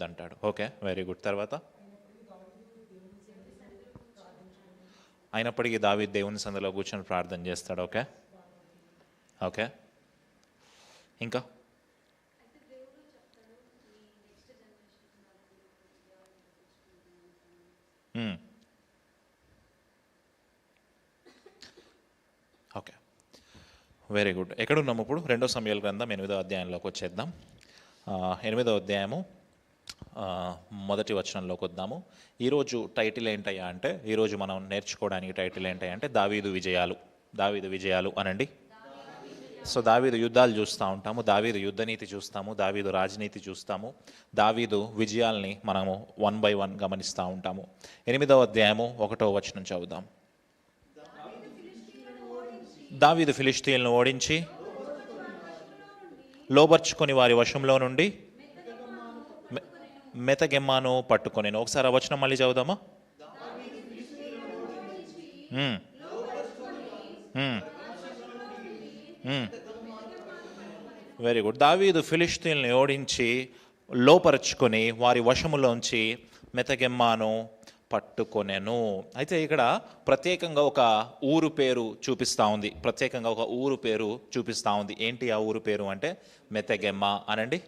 అంటాడు. Okay, very good. తర్వాత అయినప్పటికీ దావీదు దేవుని సందులో కూర్చొని ప్రార్థన చేస్తాడు. ఓకే ఓకే, ఇంకా ఓకే, వెరీ గుడ్. ఎక్కడున్నాము ఇప్పుడు? 2 సమూయేలు గ్రంథం 8వ అధ్యాయంలోకి వచ్చేద్దాం. 8వ అధ్యాయము మొదటి వచనంలోకి వద్దాము. ఈరోజు టైటిల్ ఏంటయ్యా అంటే, ఈరోజు మనం నేర్చుకోవడానికి టైటిల్ ఏంటయ్యా అంటే దావీదు విజయాలు. దావీదు విజయాలు అనండి. సో దావీదు యుద్ధాలు చూస్తూ ఉంటాము, దావీదు యుద్ధనీతి చూస్తాము, దావీదు రాజనీతి చూస్తాము, దావీదు విజయాల్ని మనము 1 by 1 గమనిస్తూ ఉంటాము. 8వ అధ్యాయము 1వ వచనం చదువుదాం. దావీదు ఫిలిష్తీయులను ఓడించి లోబర్చుకొని వారి వశంలో నుండి మెతగెమ్మాను పట్టుకొనెను. ఒకసారి ఆ వచనం మళ్ళీ చదువుదామా? Very good. దావీదు ఫిలిష్తీయులను ఓడించి లోపరుచుకొని వారి వశములోంచి మెతగెమ్మాను పట్టుకొనెను. అయితే ఇక్కడ ప్రత్యేకంగా ఒక ఊరు పేరు చూపిస్తూ ఉంది. ప్రత్యేకంగా ఒక ఊరు పేరు చూపిస్తూ ఉంది. ఏంటి ఆ ఊరు పేరు అంటే మెతగెమ్మ అనండి.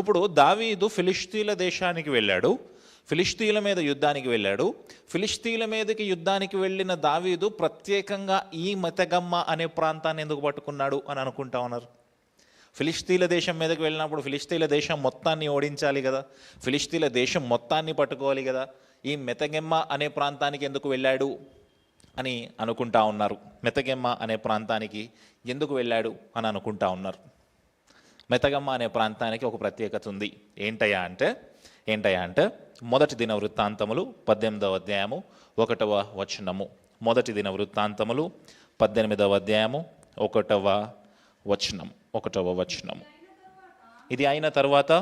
ఇప్పుడు దావీదు ఫిలిష్తీయుల దేశానికి వెళ్ళాడు, ఫిలిష్తీయుల మీద యుద్ధానికి వెళ్ళాడు. ఫిలిష్తీయుల మీదకి యుద్ధానికి వెళ్ళిన దావీదు ప్రత్యేకంగా ఈ మెతగమ్మ అనే ప్రాంతాన్ని ఎందుకు పట్టుకున్నాడు అని అనుకుంటా ఉన్నారు. ఫిలిష్తీయుల దేశం మీదకి వెళ్ళినప్పుడు ఫిలిష్తీయుల దేశం మొత్తాన్ని ఓడించాలి కదా, ఫిలిష్తీయుల దేశం మొత్తాన్ని పట్టుకోవాలి కదా. ఈ మెతగెమ్మ అనే ప్రాంతానికి ఎందుకు వెళ్ళాడు అని అనుకుంటా ఉన్నారు. మెతగెమ్మ అనే ప్రాంతానికి ఎందుకు వెళ్ళాడు అని అనుకుంటా ఉన్నారు. మెతగమ్మ అనే ప్రాంతానికి ఒక ప్రత్యేకత ఉంది. ఏంటయ్యా అంటే మొదటి దిన వృత్తాంతములు 18వ అధ్యాయము 1వ వచనము. మొదటి దిన వృత్తాంతములు 18వ అధ్యాయము 1వ వచనము. ఇది అయిన తర్వాత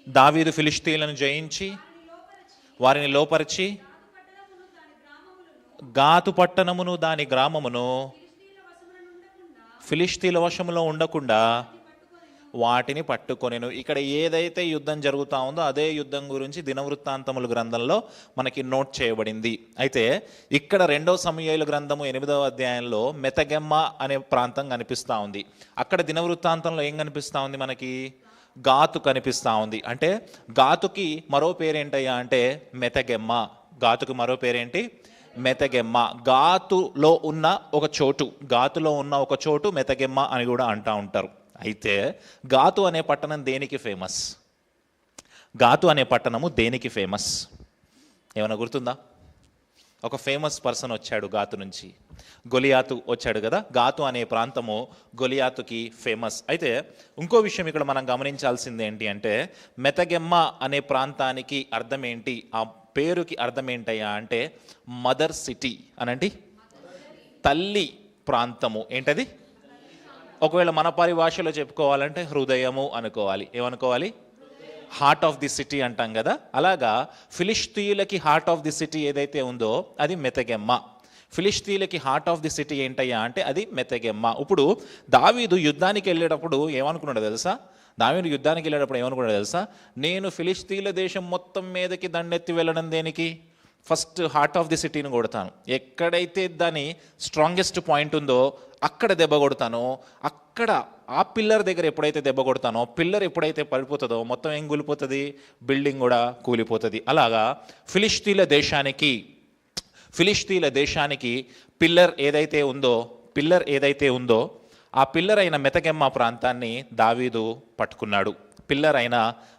దావీదు ఫిలిష్తీయులను జయించి వారిని లోపరిచి గాతు పట్టణమును దాని గ్రామమును ఫిలిష్తీయుల వశములో ఉండకుండా వాటిని పట్టుకొనెను. ఇక్కడ ఏదైతే యుద్ధం జరుగుతూ ఉందో అదే యుద్ధం గురించి దినవృత్తాంతముల గ్రంథంలో మనకి నోట్ చేయబడింది. అయితే ఇక్కడ 2వ సమూయేలు గ్రంథము 8వ అధ్యాయంలో మెతగెమ్మ అనే ప్రాంతం కనిపిస్తూ ఉంది. అక్కడ దినవృత్తాంతంలో ఏం కనిపిస్తూ ఉంది? మనకి గాతు కనిపిస్తూ ఉంది. అంటే గాతుకి మరో పేరేంటయ్యా అంటే మెతగెమ్మ. గాతుకి మరో పేరేంటి? మెతగెమ్మ. గాతులో ఉన్న ఒక చోటు మెతగెమ్మ అని కూడా అంటూ ఉంటారు. అయితే గాతు అనే పట్టణం దేనికి ఫేమస్? గాతు అనే పట్టణము దేనికి ఫేమస్ ఏమైనా గుర్తుందా? ఒక ఫేమస్ పర్సన్ వచ్చాడు గాతు నుంచి, గొలియాతు వచ్చాడు కదా. గాతు అనే ప్రాంతము గొలియాతుకి ఫేమస్. అయితే ఇంకో విషయం ఇక్కడ మనం గమనించాల్సింది ఏంటి అంటే మెతగెమ్మ అనే ప్రాంతానికి అర్థం ఏంటి? ఆ పేరుకి అర్థం ఏంటయ్యా అంటే మదర్ సిటీ అనండి, తల్లి ప్రాంతము. ఏంటది? ఒకవేళ మన పరిభాషలో చెప్పుకోవాలంటే హృదయము అనుకోవాలి. ఏమనుకోవాలి? హార్ట్ ఆఫ్ ది సిటీ అంటాం కదా. అలాగా ఫిలిష్తీయులకి హార్ట్ ఆఫ్ ది సిటీ ఏదైతే ఉందో అది మెతగెమ్మ. ఫిలిష్తీయులకి హార్ట్ ఆఫ్ ది సిటీ ఏంటయ్యా అంటే అది మెతగెమ్మ. ఇప్పుడు దావీదు యుద్ధానికి వెళ్ళేటప్పుడు ఏమనుకున్నాడు తెలుసా? నేను ఫిలిష్తీయుల దేశం మొత్తం మీదకి దండెత్తి వెళ్ళడం దేనికి? ఫస్ట్ హార్ట్ ఆఫ్ ది సిటీని కొడతాను, ఎక్కడైతే దాని స్ట్రాంగెస్ట్ పాయింట్ ఉందో అక్కడ దెబ్బ కొడతాను. అక్కడ ఆ పిల్లర్ దగ్గర ఎప్పుడైతే దెబ్బ కొడతానో, పిల్లర్ ఎప్పుడైతే పడిపోతుందో మొత్తం ఏం కూలిపోతుంది? బిల్డింగ్ కూడా కూలిపోతుంది. అలాగా ఫిలిష్తీయుల దేశానికి పిల్లర్ ఏదైతే ఉందో ఆ పిల్లర్ అయిన మెతగెమ్మ ప్రాంతాన్ని దావీదు పట్టుకున్నాడు. పిల్లర్ అయిన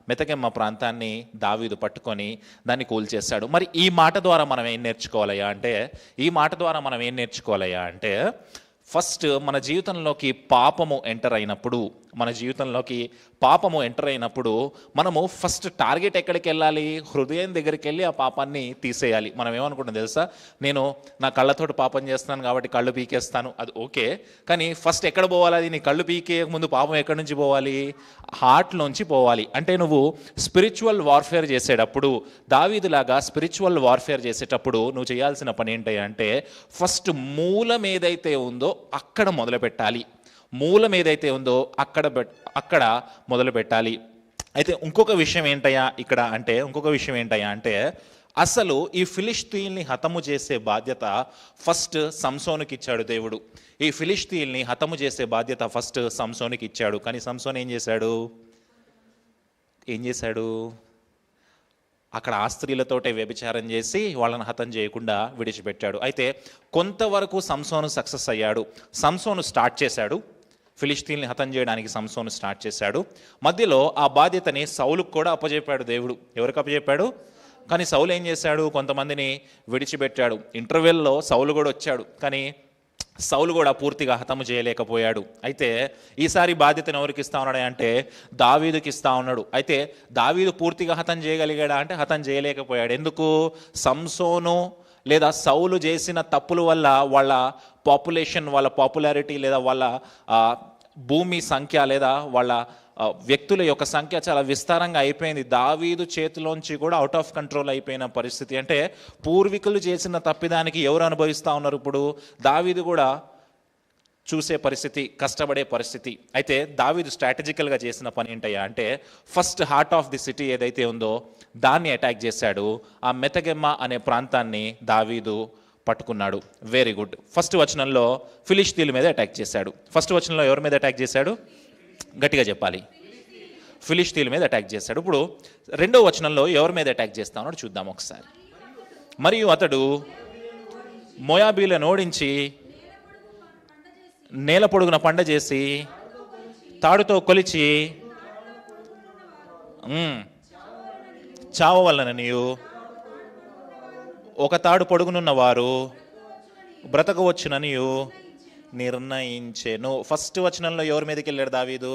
మెతగెమ్మ ప్రాంతాన్ని దావీదు పట్టుకొని దాన్ని కూల్చేశాడు. మరి ఈ మాట ద్వారా మనం ఏం నేర్చుకోవాలయ్యా అంటే ఫస్ట్ మన జీవితంలోకి పాపము ఎంటర్ అయినప్పుడు మనము ఫస్ట్ టార్గెట్ ఎక్కడికి వెళ్ళాలి? హృదయం దగ్గరికి వెళ్ళి ఆ పాపాన్ని తీసేయాలి. మనం ఏమనుకుంటాం తెలుసా? నేను నా కళ్ళతోటి పాపం చేస్తున్నాను కాబట్టి కళ్ళు పీకేస్తాను, అది ఓకే. కానీ ఫస్ట్ ఎక్కడ పోవాలి? అది నీ కళ్ళు పీకే ముందు పాపం ఎక్కడి నుంచి పోవాలి? హార్ట్లోంచి పోవాలి. అంటే నువ్వు స్పిరిచువల్ వార్ఫేర్ చేసేటప్పుడు, దావీదులాగా స్పిరిచువల్ వార్ఫేర్ చేసేటప్పుడు నువ్వు చేయాల్సిన పని ఏంటి అంటే ఫస్ట్ మూలం ఏదైతే ఉందో అక్కడ మొదలు పెట్టాలి. అక్కడ మొదలు పెట్టాలి. అయితే ఇంకొక విషయం ఏంటయ్యా అంటే అసలు ఈ ఫిలిష్తీయుల్ని హతము చేసే బాధ్యత ఫస్ట్ సంసోనుకి ఇచ్చాడు దేవుడు. ఈ ఫిలిష్తీయుల్ని హతము చేసే బాధ్యత ఫస్ట్ సంసోనుకి ఇచ్చాడు. కానీ సంసోన్ ఏం చేశాడు? అక్కడ ఆ స్త్రీలతోటే వ్యభిచారం చేసి వాళ్ళని హతం చేయకుండా విడిచిపెట్టాడు. అయితే కొంతవరకు సంసోను సక్సెస్ అయ్యాడు. సంసోను స్టార్ట్ చేశాడు, ఫిలిష్తీన్ని హతం చేయడానికి సంసోను స్టార్ట్ చేశాడు. మధ్యలో ఆ బాధ్యతని సౌలుకు కూడా అప్పచెప్పాడు దేవుడు. ఎవరికి అప్పచెప్పాడు? కానీ సౌలు ఏం చేశాడు? కొంతమందిని విడిచిపెట్టాడు. ఇంటర్వెల్లో సౌలు కూడా వచ్చాడు, కానీ సౌలు కూడా పూర్తిగా హతము చేయలేకపోయాడు. అయితే ఈసారి బాధ్యతను ఎవరికి ఇస్తా ఉన్నాడు అంటే దావీదుకి ఇస్తా ఉన్నాడు. అయితే దావీదు పూర్తిగా హతం చేయగలిగాడా అంటే హతం చేయలేకపోయాడు. ఎందుకు? సంసోను లేదా సౌలు చేసిన తప్పుల వల్ల వాళ్ళ పాపులేషన్, వాళ్ళ పాపులారిటీ లేదా వాళ్ళ భూమి సంఖ్య లేదా వాళ్ళ వ్యక్తుల యొక్క సంఖ్య చాలా విస్తారంగా అయిపోయింది. దావీదు చేతిలోంచి కూడా అవుట్ ఆఫ్ కంట్రోల్ అయిపోయిన పరిస్థితి. అంటే పూర్వీకులు చేసిన తప్పిదానికి ఎవరు అనుభవిస్తూ ఉన్నారు? ఇప్పుడు దావీదు కూడా చూసే పరిస్థితి, కష్టపడే పరిస్థితి. అయితే దావీదు స్ట్రాటజికల్గా చేసిన పని ఏంటయ్యా అంటే first heart of the city ఏదైతే ఉందో దాన్ని అటాక్ చేశాడు. ఆ మెతగెమ్మ అనే ప్రాంతాన్ని దావీదు పట్టుకున్నాడు. Very good. ఫస్ట్ వచనంలో ఫిలిష్తీయుల మీద అటాక్ చేశాడు. ఫస్ట్ వచనంలో ఎవరి మీద అటాక్ చేశాడు? గట్టిగా చెప్పాలి. ఫిలిష్తీయుల మీద అటాక్ చేశాడు. ఇప్పుడు రెండో వచనంలో ఎవరి మీద అటాక్ చేస్తా ఉన్నాడు చూద్దాం ఒకసారి. మరియు అతడు మోయాబీలను ఓడించి నేల పొడుగున పండ చేసి తాడుతో కొలిచి చావవలననియు ఒక తాడు పొడుగునున్న వారు బ్రతకవచ్చుననియు నిర్ణయించెను. ఫస్ట్ వచనంలో ఎవరి మీదకి వెళ్ళాడు దావీదు?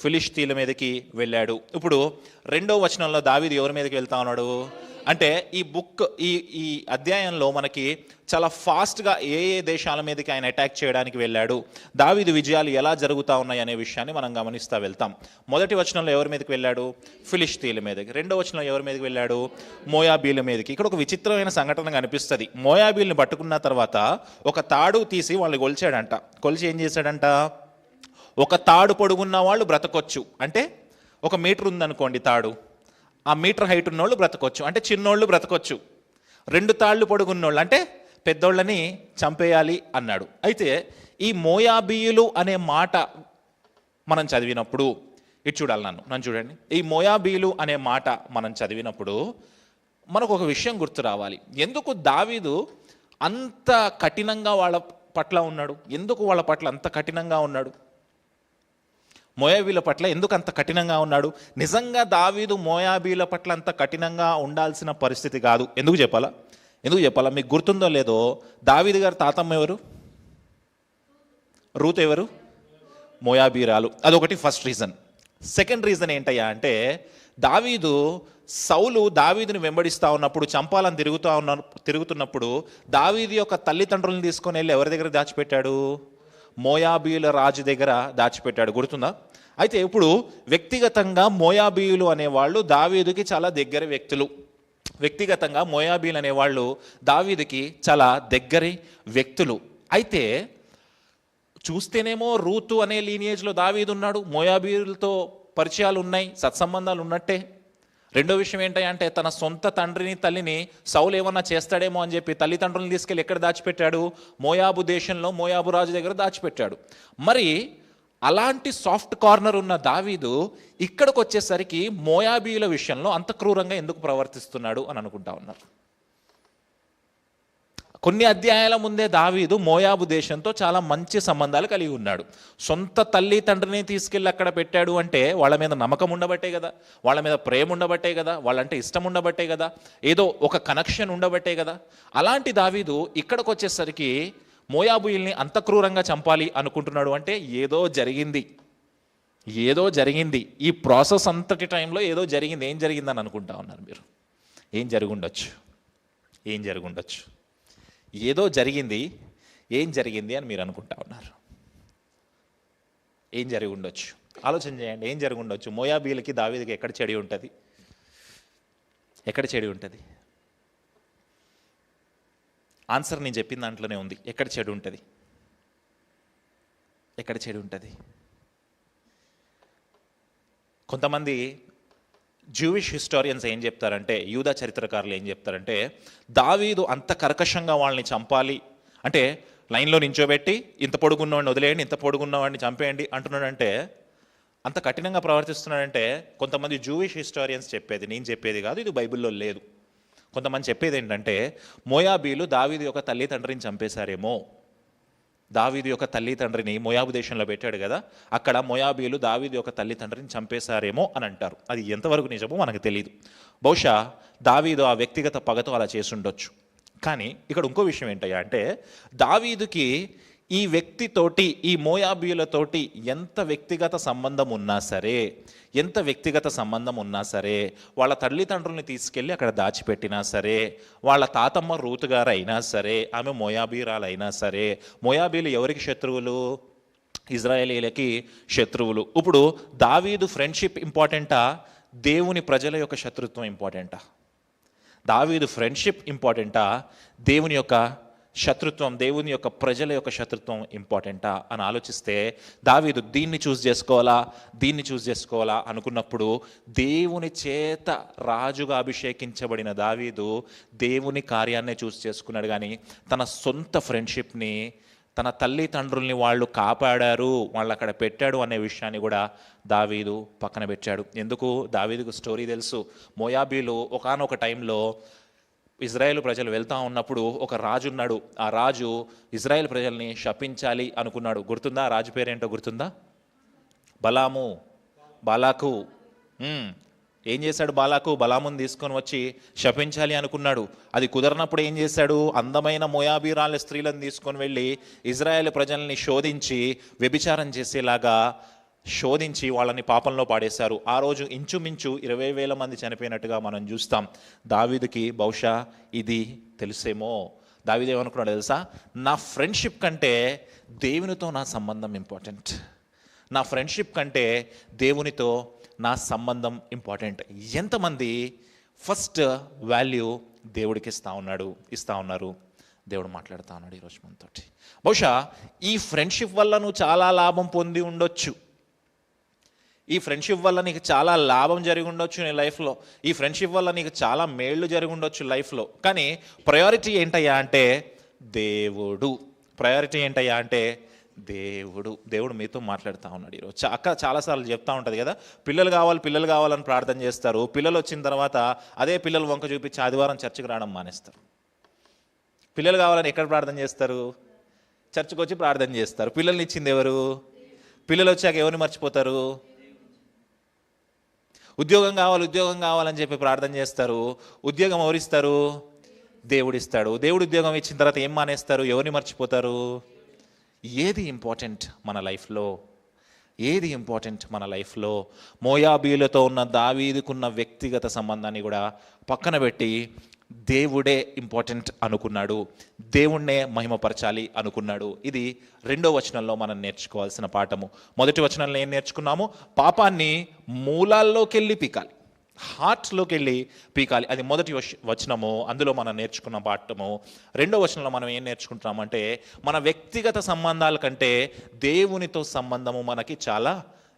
ఫిలిష్తీయుల మీదకి వెళ్ళాడు. ఇప్పుడు రెండో వచనంలో దావీదు ఎవరి మీదకి వెళ్తా ఉన్నాడు అంటే ఈ అధ్యాయంలో మనకి చాలా ఫాస్ట్గా ఏ దేశాల మీదకి ఆయన అటాక్ చేయడానికి వెళ్ళాడు, దావీదు విజయాలు ఎలా జరుగుతూ ఉన్నాయి అనే విషయాన్ని మనం గమనిస్తూ వెళ్తాం. మొదటి వచనంలో ఎవరి మీదకి వెళ్ళాడు? ఫిలిష్తీయుల మీదకి. రెండో వచనంలో ఎవరి మీదకి వెళ్ళాడు? మోయాబీల మీదకి. ఇక్కడ ఒక విచిత్రమైన సంఘటన కనిపిస్తుంది. మోయాబీల్ని పట్టుకున్న తర్వాత ఒక తాడు తీసి వాళ్ళని కొలిచాడంట. కొలిచి ఏం చేశాడంట? ఒక తాడు పొడుగున్న వాళ్ళు బ్రతకొచ్చు అంటే 1 మీటర్ ఉందనుకోండి తాడు, ఆ మీటర్ హైట్ ఉన్నోళ్ళు బ్రతకొచ్చు అంటే చిన్నోళ్ళు బ్రతకొచ్చు. 2 తాళ్ళు పొడుగున్నోళ్ళు అంటే పెద్దోళ్ళని చంపేయాలి అన్నాడు. అయితే ఈ మోయాబీయులు అనే మాట మనం చదివినప్పుడు ఇటు చూడాలి, నన్ను చూడండి. ఈ మోయాబీయులు అనే మాట మనం చదివినప్పుడు మనకు ఒక విషయం గుర్తు రావాలి. ఎందుకు దావీదు అంత కఠినంగా వాళ్ళ పట్ల ఉన్నాడు? ఎందుకు వాళ్ళ పట్ల అంత కఠినంగా ఉన్నాడు? మోయాబీల పట్ల ఎందుకు అంత కఠినంగా ఉన్నాడు? నిజంగా దావీదు మోయాబీల పట్ల అంత కఠినంగా ఉండాల్సిన పరిస్థితి కాదు. ఎందుకు చెప్పాలా? మీకు గుర్తుందో లేదో, దావీదు గారు తాతమ్మ ఎవరు? రూత్ ఎవరు? మోయాబీరాలు. అదొకటి ఫస్ట్ రీజన్. సెకండ్ రీజన్ ఏంటయ్యా అంటే సౌలు దావీదుని వెంబడిస్తూ ఉన్నప్పుడు, చంపాలని తిరుగుతున్నప్పుడు దావీదు యొక్క తల్లిదండ్రులను తీసుకొని వెళ్ళి ఎవరి దగ్గర దాచిపెట్టాడు? మోయాబీయుల రాజు దగ్గర దాచిపెట్టాడు. గుర్తుందా? అయితే ఇప్పుడు వ్యక్తిగతంగా మోయాబీయులు అనేవాళ్ళు దావీదుకి చాలా దగ్గర వ్యక్తులు. వ్యక్తిగతంగా మోయాబీలు అనేవాళ్ళు దావీదుకి చాలా దగ్గరి వ్యక్తులు. అయితే చూస్తేనేమో రూతు అనే లీనియేజ్లో దావీదు ఉన్నాడు, మోయాబీయులతో పరిచయాలు ఉన్నాయి, సత్సంబంధాలు ఉన్నట్టే. రెండో విషయం ఏంటంటే తన సొంత తండ్రిని తల్లిని సౌలు ఏమన్నా చేస్తాడేమో అని చెప్పి తల్లిదండ్రులను తీసుకెళ్ళి ఎక్కడ దాచిపెట్టాడు? మోయాబు దేశంలో మోయాబు రాజు దగ్గర దాచిపెట్టాడు. మరి అలాంటి సాఫ్ట్ కార్నర్ ఉన్న దావీదు ఇక్కడికి వచ్చేసరికి మోయాబీయుల విషయంలో అంత క్రూరంగా ఎందుకు ప్రవర్తిస్తున్నాడు అని అనుకుంటా ఉన్నారు. కొన్ని అధ్యాయాల ముందే దావీదు మోయాబు దేశంతో చాలా మంచి సంబంధాలు కలిగి ఉన్నాడు. సొంత తల్లి తండ్రిని తీసుకెళ్ళి అక్కడ పెట్టాడు అంటే వాళ్ళ మీద నమ్మకం ఉండబట్టే కదా, వాళ్ళ మీద ప్రేమ ఉండబట్టే కదా, వాళ్ళంటే ఇష్టం ఉండబట్టే కదా, ఏదో ఒక కనెక్షన్ ఉండబట్టే కదా. అలాంటి దావీదు ఇక్కడికి వచ్చేసరికి మోయాబుయుల్ని అంత క్రూరంగా చంపాలి అనుకుంటున్నాడు అంటే ఏదో జరిగింది. ఈ ప్రాసెస్ అంతటి టైంలో ఏదో జరిగింది. ఏం జరిగిందని అనుకుంటా ఉన్నారు మీరు? ఏం జరుగుండొచ్చు? ఏదో జరిగింది. ఏం జరిగింది అని మీరు అనుకుంటా ఉన్నారు? ఏం జరిగి ఉండొచ్చు? ఆలోచన చేయండి. ఏం జరిగి ఉండొచ్చు? మోయాబీలకి దావీదుకి ఎక్కడ చెడి ఉంటుంది? ఆన్సర్ నేను చెప్పిన దాంట్లోనే ఉంది. ఎక్కడ చెడు ఉంటుంది? కొంతమంది జూవిష్ హిస్టారియన్స్ ఏం చెప్తారంటే, యూదా చరిత్రకారులు ఏం చెప్తారంటే, దావీదు అంత కర్కశంగా వాళ్ళని చంపాలి అంటే లైన్లో నించోబెట్టి ఇంత పొడుగున్నవాడిని వదిలేయండి, ఇంత పొడుగున్నవాడిని చంపేయండి అంటున్నాడంటే, అంత కఠినంగా ప్రవర్తిస్తున్నాడంటే, కొంతమంది జూవిష్ హిస్టారియన్స్ చెప్పేది, నేను చెప్పేది కాదు, ఇది బైబిల్లో లేదు, కొంతమంది చెప్పేది ఏంటంటే, మోయాబీలు దావీదు యొక్క తల్లిదండ్రిని చంపేశారేమో. దావీదు యొక్క తల్లిదండ్రిని మోయాబు దేశంలో పెట్టాడు కదా, అక్కడ మోయాబీలు దావీదు యొక్క తల్లిదండ్రిని చంపేశారేమో అని అంటారు. అది ఎంతవరకు నిజమో మనకు తెలియదు. బహుశా దావీదు ఆ వ్యక్తిగత పగతో అలా చేసుండొచ్చు. కానీ ఇక్కడ ఇంకో విషయం ఏంటయ్యా అంటే, దావీదుకి ఈ వ్యక్తితోటి, ఈ మోయాబీలతోటి ఎంత వ్యక్తిగత సంబంధం ఉన్నా సరే, వాళ్ళ తల్లిదండ్రుల్ని తీసుకెళ్ళి అక్కడ దాచిపెట్టినా సరే, వాళ్ళ తాతమ్మ రూతు గారు అయినా సరే, ఆమె మోయాబీరాలైనా సరే, మోయాబీలు ఎవరికి శత్రువులు? ఇజ్రాయేలీలకి శత్రువులు. ఇప్పుడు దావీదు ఫ్రెండ్షిప్ ఇంపార్టెంటా, దేవుని ప్రజల యొక్క శత్రుత్వం ఇంపార్టెంటా? దావీదు ఫ్రెండ్షిప్ ఇంపార్టెంటా, దేవుని యొక్క శత్రుత్వం, దేవుని యొక్క ప్రజల యొక్క శత్రుత్వం ఇంపార్టెంటా అని ఆలోచిస్తే, దావీదు దీన్ని చూస్ చేసుకోవాలా అనుకున్నప్పుడు, దేవుని చేత రాజుగా అభిషేకించబడిన దావీదు దేవుని కార్యాన్నే చూస్ చేసుకున్నాడు. కానీ తన సొంత ఫ్రెండ్షిప్ని, తన తల్లిదండ్రుల్ని వాళ్ళు కాపాడారు, వాళ్ళు అక్కడ పెట్టాడు అనే విషయాన్ని కూడా దావీదు పక్కన పెట్టాడు. ఎందుకు? దావీదుకు స్టోరీ తెలుసు. మోయాబీలు ఒకానొక టైంలో ఇజ్రాయేల్ ప్రజలు వెళ్తూ ఉన్నప్పుడు ఒక రాజు ఉన్నాడు. ఆ రాజు ఇజ్రాయేల్ ప్రజల్ని శపించాలి అనుకున్నాడు. గుర్తుందా? ఆ రాజు పేరేంటో గుర్తుందా? బాలాకు. ఏం చేశాడు? బలాముని తీసుకొని వచ్చి శపించాలి అనుకున్నాడు. అది కుదరనప్పుడు ఏం చేశాడు? అందమైన మోయాబీరాల స్త్రీలను తీసుకొని వెళ్ళి ఇజ్రాయేల్ ప్రజల్ని శోధించి, వ్యభిచారం చేసేలాగా శోధించి వాళ్ళని పాపంలో పాడేశారు. ఆ రోజు ఇంచుమించు 20,000 మంది చనిపోయినట్టుగా మనం చూస్తాం. దావీదుకి బహుశా ఇది తెలుసేమో. దావీదు ఏమనుకున్నాడు తెలుసా? నా ఫ్రెండ్షిప్ కంటే దేవునితో నా సంబంధం ఇంపార్టెంట్, నా ఫ్రెండ్షిప్ కంటే దేవునితో నా సంబంధం ఇంపార్టెంట్. ఎంతమంది ఫస్ట్ వాల్యూ దేవుడికి ఇస్తా ఉన్నారు? దేవుడు మాట్లాడుతూ ఉన్నాడు ఈరోజు మనతోటి. బహుశా ఈ ఫ్రెండ్షిప్ వల్ల నువ్వు చాలా లాభం పొంది ఉండొచ్చు, ఈ ఫ్రెండ్షిప్ వల్ల నీకు చాలా లాభం జరిగి ఉండొచ్చు నీ లైఫ్లో, ఈ ఫ్రెండ్షిప్ వల్ల నీకు చాలా మేళ్ళు జరిగి ఉండొచ్చు లైఫ్లో. కానీ ప్రయారిటీ ఏంటయ్యా అంటే దేవుడు. దేవుడు మీతో మాట్లాడుతూ ఉన్నాడు ఈరోజు. అక్క చాలాసార్లు చెప్తా ఉంటుంది కదా, పిల్లలు కావాలని ప్రార్థన చేస్తారు. పిల్లలు వచ్చిన తర్వాత అదే పిల్లలు వంక చూపించి ఆదివారం చర్చికి రావడం మానేస్తారు. పిల్లలు కావాలని ఎక్కడ ప్రార్థన చేస్తారు? చర్చికి వచ్చి ప్రార్థన చేస్తారు. పిల్లల్ని ఇచ్చింది ఎవరు? పిల్లలు వచ్చాక ఎవరిని మర్చిపోతారు? ఉద్యోగం కావాలని చెప్పి ప్రార్థన చేస్తారు. ఉద్యోగం ఎవరిస్తారు? దేవుడిస్తాడు. దేవుడు ఉద్యోగం ఇచ్చిన తర్వాత ఏం మానేస్తారు? ఎవరిని మర్చిపోతారు? ఏది ఇంపార్టెంట్ మన లైఫ్లో? మోయాబీలతో ఉన్న దావీదుకున్న వ్యక్తిగత సంబంధాన్ని కూడా పక్కన పెట్టి దేవుడే ఇంపార్టెంట్ అనుకున్నాడు, దేవుణ్ణే మహిమపరచాలి అనుకున్నాడు. ఇది 2వ వచనంలో మనం నేర్చుకోవాల్సిన పాఠము. మొదటి వచనంలో ఏం నేర్చుకున్నాము? పాపాన్ని మూలాల్లోకి వెళ్ళి పీకాలి, హార్ట్స్లోకి వెళ్ళి పీకాలి. అది మొదటి వచనము, అందులో మనం నేర్చుకున్న పాఠము. 2వ వచనంలో మనం ఏం నేర్చుకుంటున్నామంటే, మన వ్యక్తిగత సంబంధాల కంటే దేవునితో సంబంధము మనకి చాలా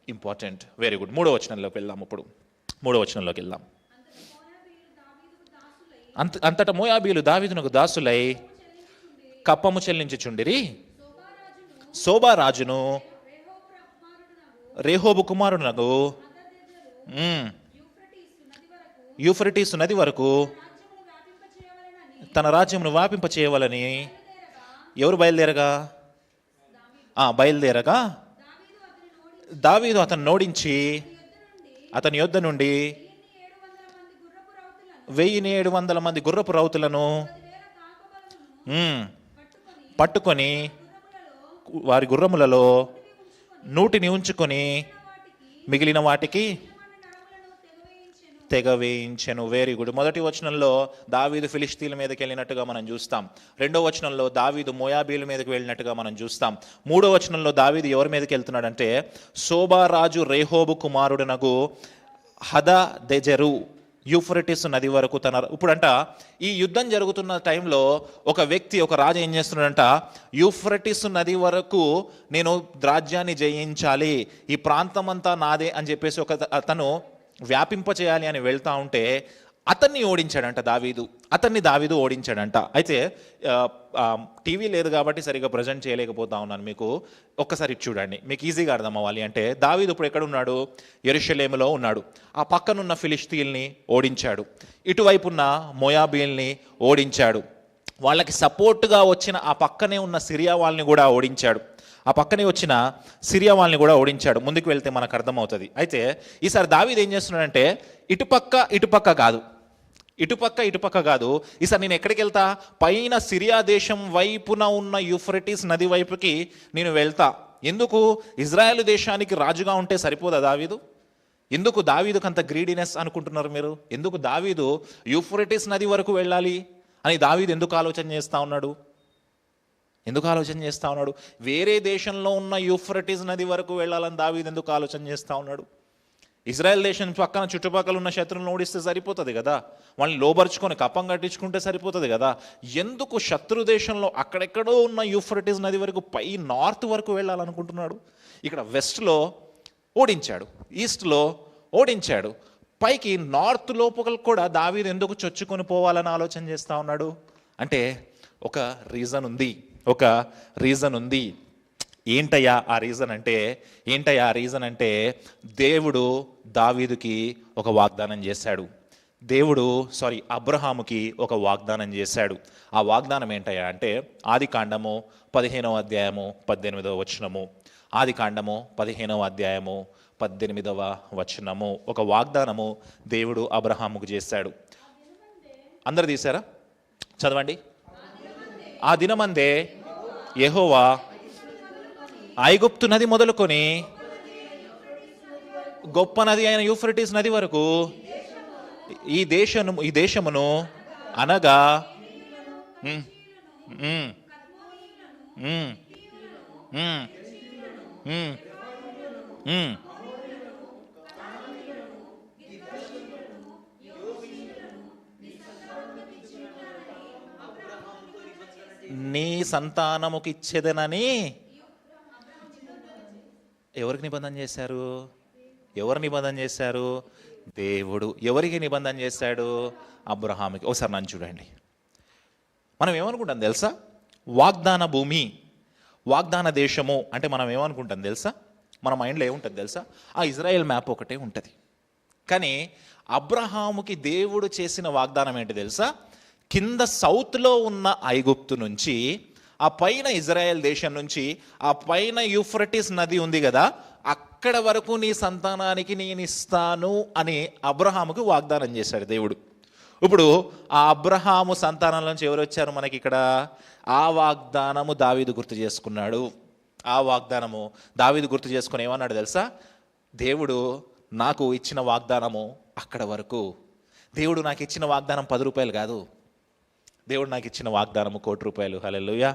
ఇంపార్టెంట్. Very good. 3వ వచనంలోకి వెళ్దాం. ఇప్పుడు 3వ వచనంలోకి వెళ్దాం. అంతటా మోయాబీలు దావీదునకు దాసులై కప్పము చెల్లించుచుండిరి. సోబా రాజును రేహోబు కుమారునకు యూఫ్రటీసు నది వరకు తన రాజ్యమును వ్యాపింప చేయవాలని ఎవరు బయలుదేరగా దావీదు అతను ఓడించి అతని యొద్ద నుండి 1,700 మంది గుర్రపు రౌతులను పట్టుకొని వారి గుర్రములలో నూటిని ఉంచుకొని మిగిలిన వాటికి తెగ వేయించెను. Very good. మొదటి వచనంలో దావీదు ఫిలిష్తీల మీదకి వెళ్ళినట్టుగా మనం చూస్తాం. 2వ వచనంలో దావీదు మోయాబీల మీదకి వెళ్ళినట్టుగా మనం చూస్తాం. 3వ వచనంలో దావీదు ఎవరి మీదకి వెళ్తున్నాడంటే, సోబా రాజు రేహోబు కుమారుడునగు హదదెజెరు యూఫ్రటీస్ నది వరకు ఇప్పుడంట ఈ యుద్ధం జరుగుతున్న టైంలో ఒక రాజు ఏం చేస్తున్నాడంట, యూఫ్రటీస్ నది వరకు నేను రాజ్యాన్ని జయించాలి, ఈ ప్రాంతం అంతా నాదే అని చెప్పేసి అతను వ్యాపింపచేయాలి అని వెళ్తా ఉంటే అతన్ని ఓడించాడంట దావీదు ఓడించాడంట. అయితే టీవీ లేదు కాబట్టి సరిగా ప్రజెంట్ చేయలేకపోతా ఉన్నాను మీకు. ఒక్కసారి చూడండి, మీకు ఈజీగా అర్థం అవ్వాలి అంటే. దావీదు ఇప్పుడు ఎక్కడ ఉన్నాడు? యెరూషలేములో ఉన్నాడు. ఆ పక్కనున్న ఫిలిష్తీయుల్ని ఓడించాడు, ఇటువైపున్న మోయాబీల్ని ఓడించాడు, వాళ్ళకి సపోర్ట్గా వచ్చిన ఆ పక్కనే ఉన్న సిరియా వాళ్ళని కూడా ఓడించాడు. ముందుకు వెళ్తే మనకు అర్థమవుతుంది. అయితే ఈసారి దావీదు ఏం చేస్తున్నాడంటే ఇటుపక్క కాదు, ఈసారి నేను ఎక్కడికి వెళ్తా? పైన సిరియా దేశం వైపున ఉన్న యూఫ్రటీస్ నది వైపుకి నేను వెళ్తా. ఎందుకు? ఇజ్రాయెల్ దేశానికి రాజుగా ఉంటే సరిపోదా దావీదు? ఎందుకు దావీదుకు అంత గ్రీడీనెస్ అనుకుంటున్నారు మీరు? ఎందుకు దావీదు యూఫ్రటీస్ నది వరకు వెళ్ళాలి అని దావీదు ఎందుకు ఆలోచన చేస్తూ ఉన్నాడు? వేరే దేశంలో ఉన్న యూఫ్రటీస్ నది వరకు వెళ్ళాలని దావీదు ఎందుకు ఆలోచన చేస్తూ ఉన్నాడు? ఇజ్రాయెల్ దేశం పక్కన చుట్టుపక్కల ఉన్న శత్రువులను ఓడిస్తే సరిపోతుంది కదా, వాళ్ళని లోబరుచుకొని కప్పం కట్టించుకుంటే సరిపోతుంది కదా. ఎందుకు శత్రు దేశంలో అక్కడెక్కడో ఉన్న యూఫ్రటీస్ నది వరకు నార్త్ వరకు వెళ్ళాలనుకుంటున్నాడు? ఇక్కడ వెస్ట్లో ఓడించాడు, ఈస్ట్లో ఓడించాడు, పైకి నార్త్ లోపల కూడా దావీదు ఎందుకు చొచ్చుకొని పోవాలని ఆలోచన చేస్తూ ఉన్నాడు అంటే ఒక రీజన్ ఉంది. ఏంటయ్యా ఆ రీజన్ అంటే దేవుడు దావీదుకి ఒక వాగ్దానం చేశాడు. అబ్రహాముకి ఒక వాగ్దానం చేశాడు. ఆ వాగ్దానం ఏంటయ్యా అంటే ఆదికాండము 15వ అధ్యాయము 18వ వచనము. ఆదికాండము 15వ అధ్యాయము 18వ వచనము. ఒక వాగ్దానము దేవుడు అబ్రహాముకు చేశాడు. అందరు తీశారా? చదవండి. ఆ దినమందే యెహోవా ఐగుప్తు నది మొదలుకొని గొప్ప నది అయిన యూఫ్రటీస్ నది వరకు ఈ దేశమును అనగా నీ సంతానముకి ఇచ్చేదనని ఎవరు నిబంధన చేశారు? దేవుడు. ఎవరికి నిబంధన చేశాడు? అబ్రహాముకి. ఒకసారి నన్ను చూడండి. మనం ఏమనుకుంటాం తెలుసా? వాగ్దాన భూమి, వాగ్దాన దేశము అంటే మనం ఏమనుకుంటాం తెలుసా? మన మైండ్లో ఏముంటుంది తెలుసా? ఆ ఇజ్రాయెల్ మ్యాప్ ఒకటే ఉంటుంది. కానీ అబ్రహాముకి దేవుడు చేసిన వాగ్దానం ఏంటి తెలుసా? కింద సౌత్లో ఉన్న ఐగుప్తు నుంచి, ఆ పైన ఇజ్రాయెల్ దేశం నుంచి, ఆ పైన యూఫ్రటీస్ నది ఉంది కదా, అక్కడ వరకు నీ సంతానానికి నేను ఇస్తాను అని అబ్రహాముకు వాగ్దానం చేశాడు దేవుడు. ఇప్పుడు ఆ అబ్రహాము సంతానం నుంచి ఎవరు వచ్చారు మనకి ఇక్కడ? ఆ వాగ్దానము దావీదు గుర్తు చేసుకున్నాడు. ఏమన్నాడు తెలుసా? దేవుడు నాకు ఇచ్చిన వాగ్దానము అక్కడ వరకు. దేవుడు నాకు ఇచ్చిన వాగ్దానం 10 రూపాయలు కాదు, దేవుడు నాకు ఇచ్చిన వాగ్దానము 1 కోటి రూపాయలు. హల్లెలూయా.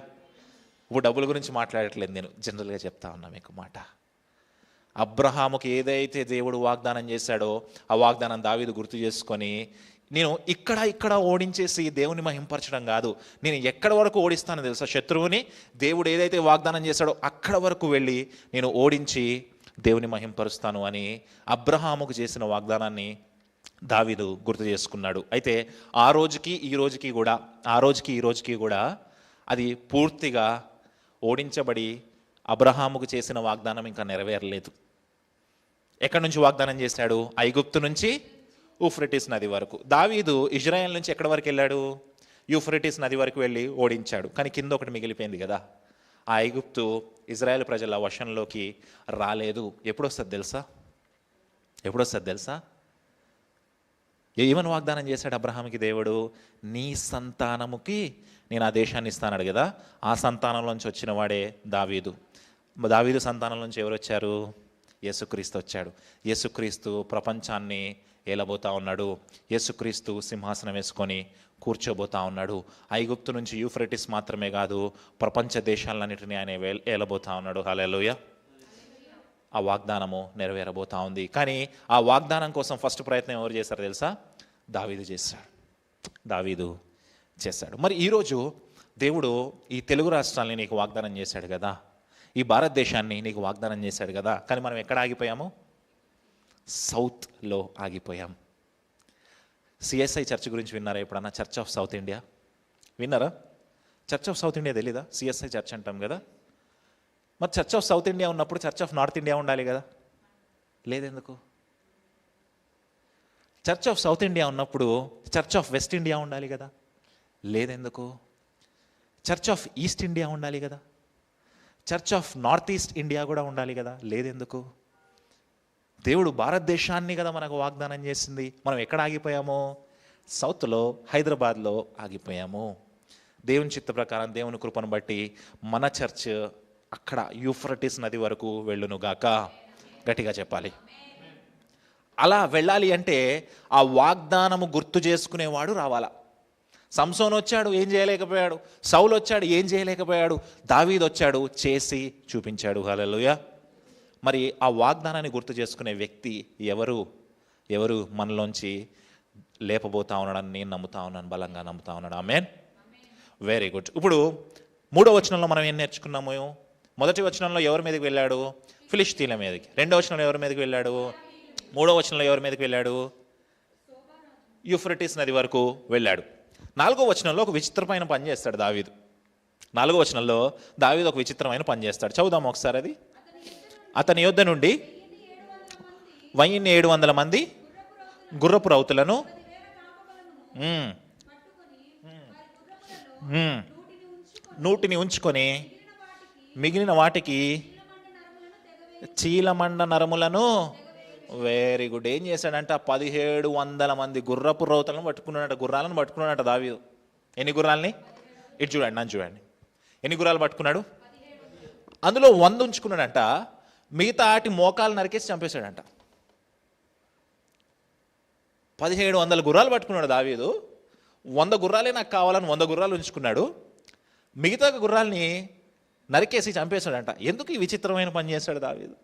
ఇప్పుడు డబ్బుల గురించి మాట్లాడట్లేదు, నేను జనరల్గా చెప్తా ఉన్నా మీకు మాట. అబ్రహాముకి ఏదైతే దేవుడు వాగ్దానం చేశాడో ఆ వాగ్దానం దావీదు గుర్తు చేసుకొని, నేను ఇక్కడ ఓడించేసి దేవుని మహింపరచడం కాదు, నేను ఎక్కడ వరకు ఓడిస్తానో తెలుసా శత్రువుని? దేవుడు ఏదైతే వాగ్దానం చేశాడో అక్కడ వరకు వెళ్ళి నేను ఓడించి దేవుని మహింపరుస్తాను అని అబ్రహాముకు చేసిన వాగ్దానాన్ని దావీదు గుర్తు చేసుకున్నాడు. అయితే ఆ రోజుకి ఈ రోజుకి కూడా అది పూర్తిగా ఓడించబడి అబ్రహాముకు చేసిన వాగ్దానం ఇంకా నెరవేరలేదు. ఎక్కడి నుంచి వాగ్దానం చేశాడు? ఐగుప్తు నుంచి యూఫ్రటీస్ నది వరకు. దావీదు ఇజ్రాయెల్ నుంచి ఎక్కడి వరకు వెళ్ళాడు? యూఫ్రటీస్ నది వరకు వెళ్ళి ఓడించాడు. కానీ కింద ఒకటి మిగిలిపోయింది కదా, ఆ ఐగుప్తు ఇజ్రాయెల్ ప్రజల వశంలోకి రాలేదు. ఎప్పుడు వస్తుంది తెలుసా? ఏమని వాగ్దానం చేశాడు అబ్రహాముకి దేవుడు? నీ సంతానముకి నేను ఆ దేశాన్ని ఇస్తానడు కదా, ఆ సంతానంలోంచి వచ్చిన వాడే దావీదు సంతానం నుంచి ఎవరు వచ్చారు? యేసుక్రీస్తు వచ్చాడు. యేసుక్రీస్తు ప్రపంచాన్ని ఏలబోతా ఉన్నాడు. యేసుక్రీస్తు సింహాసనం వేసుకొని కూర్చోబోతా ఉన్నాడు. ఐగుప్తు నుంచి యూఫ్రటీస్ మాత్రమే కాదు, ప్రపంచ దేశాలన్నిటినీ ఆయన ఏలబోతా ఉన్నాడు. హల్లెలూయా. ఆ వాగ్దానము నెరవేరబోతా ఉంది. కానీ ఆ వాగ్దానం కోసం ఫస్ట్ ప్రయత్నం ఎవరు చేశారు తెలుసా? దావీదు చేశాడు. మరి ఈరోజు దేవుడు ఈ తెలుగు రాష్ట్రాలని నీకు వాగ్దానం చేశాడు కదా, ఈ భారతదేశాన్ని నీకు వాగ్దానం చేశాడు కదా, కానీ మనం ఎక్కడ ఆగిపోయాము? సౌత్లో ఆగిపోయాం. సిఎస్ఐ చర్చ్ గురించి విన్నారా ఎప్పుడన్నా? చర్చ్ ఆఫ్ సౌత్ ఇండియా విన్నారా? చర్చ్ ఆఫ్ సౌత్ ఇండియా తెలీదా? సిఎస్ఐ చర్చ్ అంటాం కదా. మరి చర్చ్ ఆఫ్ సౌత్ ఇండియా ఉన్నప్పుడు చర్చ్ ఆఫ్ నార్త్ ఇండియా ఉండాలి కదా, లేదెందుకు? చర్చ్ ఆఫ్ సౌత్ ఇండియా ఉన్నప్పుడు చర్చ్ ఆఫ్ వెస్ట్ ఇండియా ఉండాలి కదా, లేదెందుకు? చర్చ్ ఆఫ్ ఈస్ట్ ఇండియా ఉండాలి కదా, church of north east India కూడా ఉండాలి కదా, లేదెందుకు? దేవుడు భారతదేశాన్ని కదా మనకు వాగ్దానం చేసింది. మనం ఎక్కడ ఆగిపోయాము? సౌత్లో, హైదరాబాద్లో ఆగిపోయాము. దేవుని చిత్త ప్రకారం, దేవుని కృపను బట్టి మన చర్చ్ అక్కడ యూఫ్రటిస్ నది వరకు వెళ్ళునుగాక. గట్టిగా చెప్పాలి. అలా వెళ్ళాలి అంటే ఆ వాగ్దానము గుర్తు చేసుకునేవాడు రావాలా. సంసోన్ వచ్చాడు, ఏం చేయలేకపోయాడు. సౌలు వచ్చాడు, ఏం చేయలేకపోయాడు. దావీదు వచ్చాడు, చేసి చూపించాడు. హల్లెలూయా. మరి ఆ వాగ్దానాన్ని గుర్తు చేసుకునే వ్యక్తి ఎవరు మనలోంచి లేపబోతా ఉన్నాడని నేను నమ్ముతా ఉన్నాను, బలంగా నమ్ముతా ఉన్నాడు. ఆమేన్. Very good. ఇప్పుడు 3వ వచనంలో మనం ఏం నేర్చుకున్నాము? మొదటి వచనంలో ఎవరి మీదకి వెళ్ళాడు? ఫిలిష్తీయుల మీదకి. 2వ వచనంలో ఎవరి మీదకి వెళ్ళాడు? 3వ వచనంలో ఎవరి మీదకి వెళ్ళాడు? యూఫ్రటిస్ నది వరకు వెళ్ళాడు. 4వ వచనంలో ఒక విచిత్రమైన పని చేస్తాడు దావీదు. 4వ వచనంలో దావీదు ఒక విచిత్రమైన పని చేస్తాడు. చదువుదాం ఒకసారి అది. అతని యొద్ద నుండి 1700 మంది గుర్రపు రౌతులను నూటిని ఉంచుకొని మిగిలిన వాటికి చీలమండ నరములను. Very good. ఏం చేశాడంట? 1700 మంది గుర్రపు రౌతులను పట్టుకున్నాడట, గుర్రాలను పట్టుకున్నాడట దావీదు. ఎన్ని గుర్రాలని? ఇటు చూడండి, నన్ను చూడండి. ఎన్ని గుర్రాలు పట్టుకున్నాడు? అందులో 100 ఉంచుకున్నాడంట. మిగతా ఆటి మోకాలు నరికేసి చంపేశాడంట. 1700 గుర్రాలు పట్టుకున్నాడు దావీదు. 100 గుర్రాలే నాకు కావాలని 100 గుర్రాలు ఉంచుకున్నాడు. మిగతా గుర్రాల్ని నరికేసి చంపేశాడంట. ఎందుకు ఈ విచిత్రమైన పని చేశాడు దావీదు?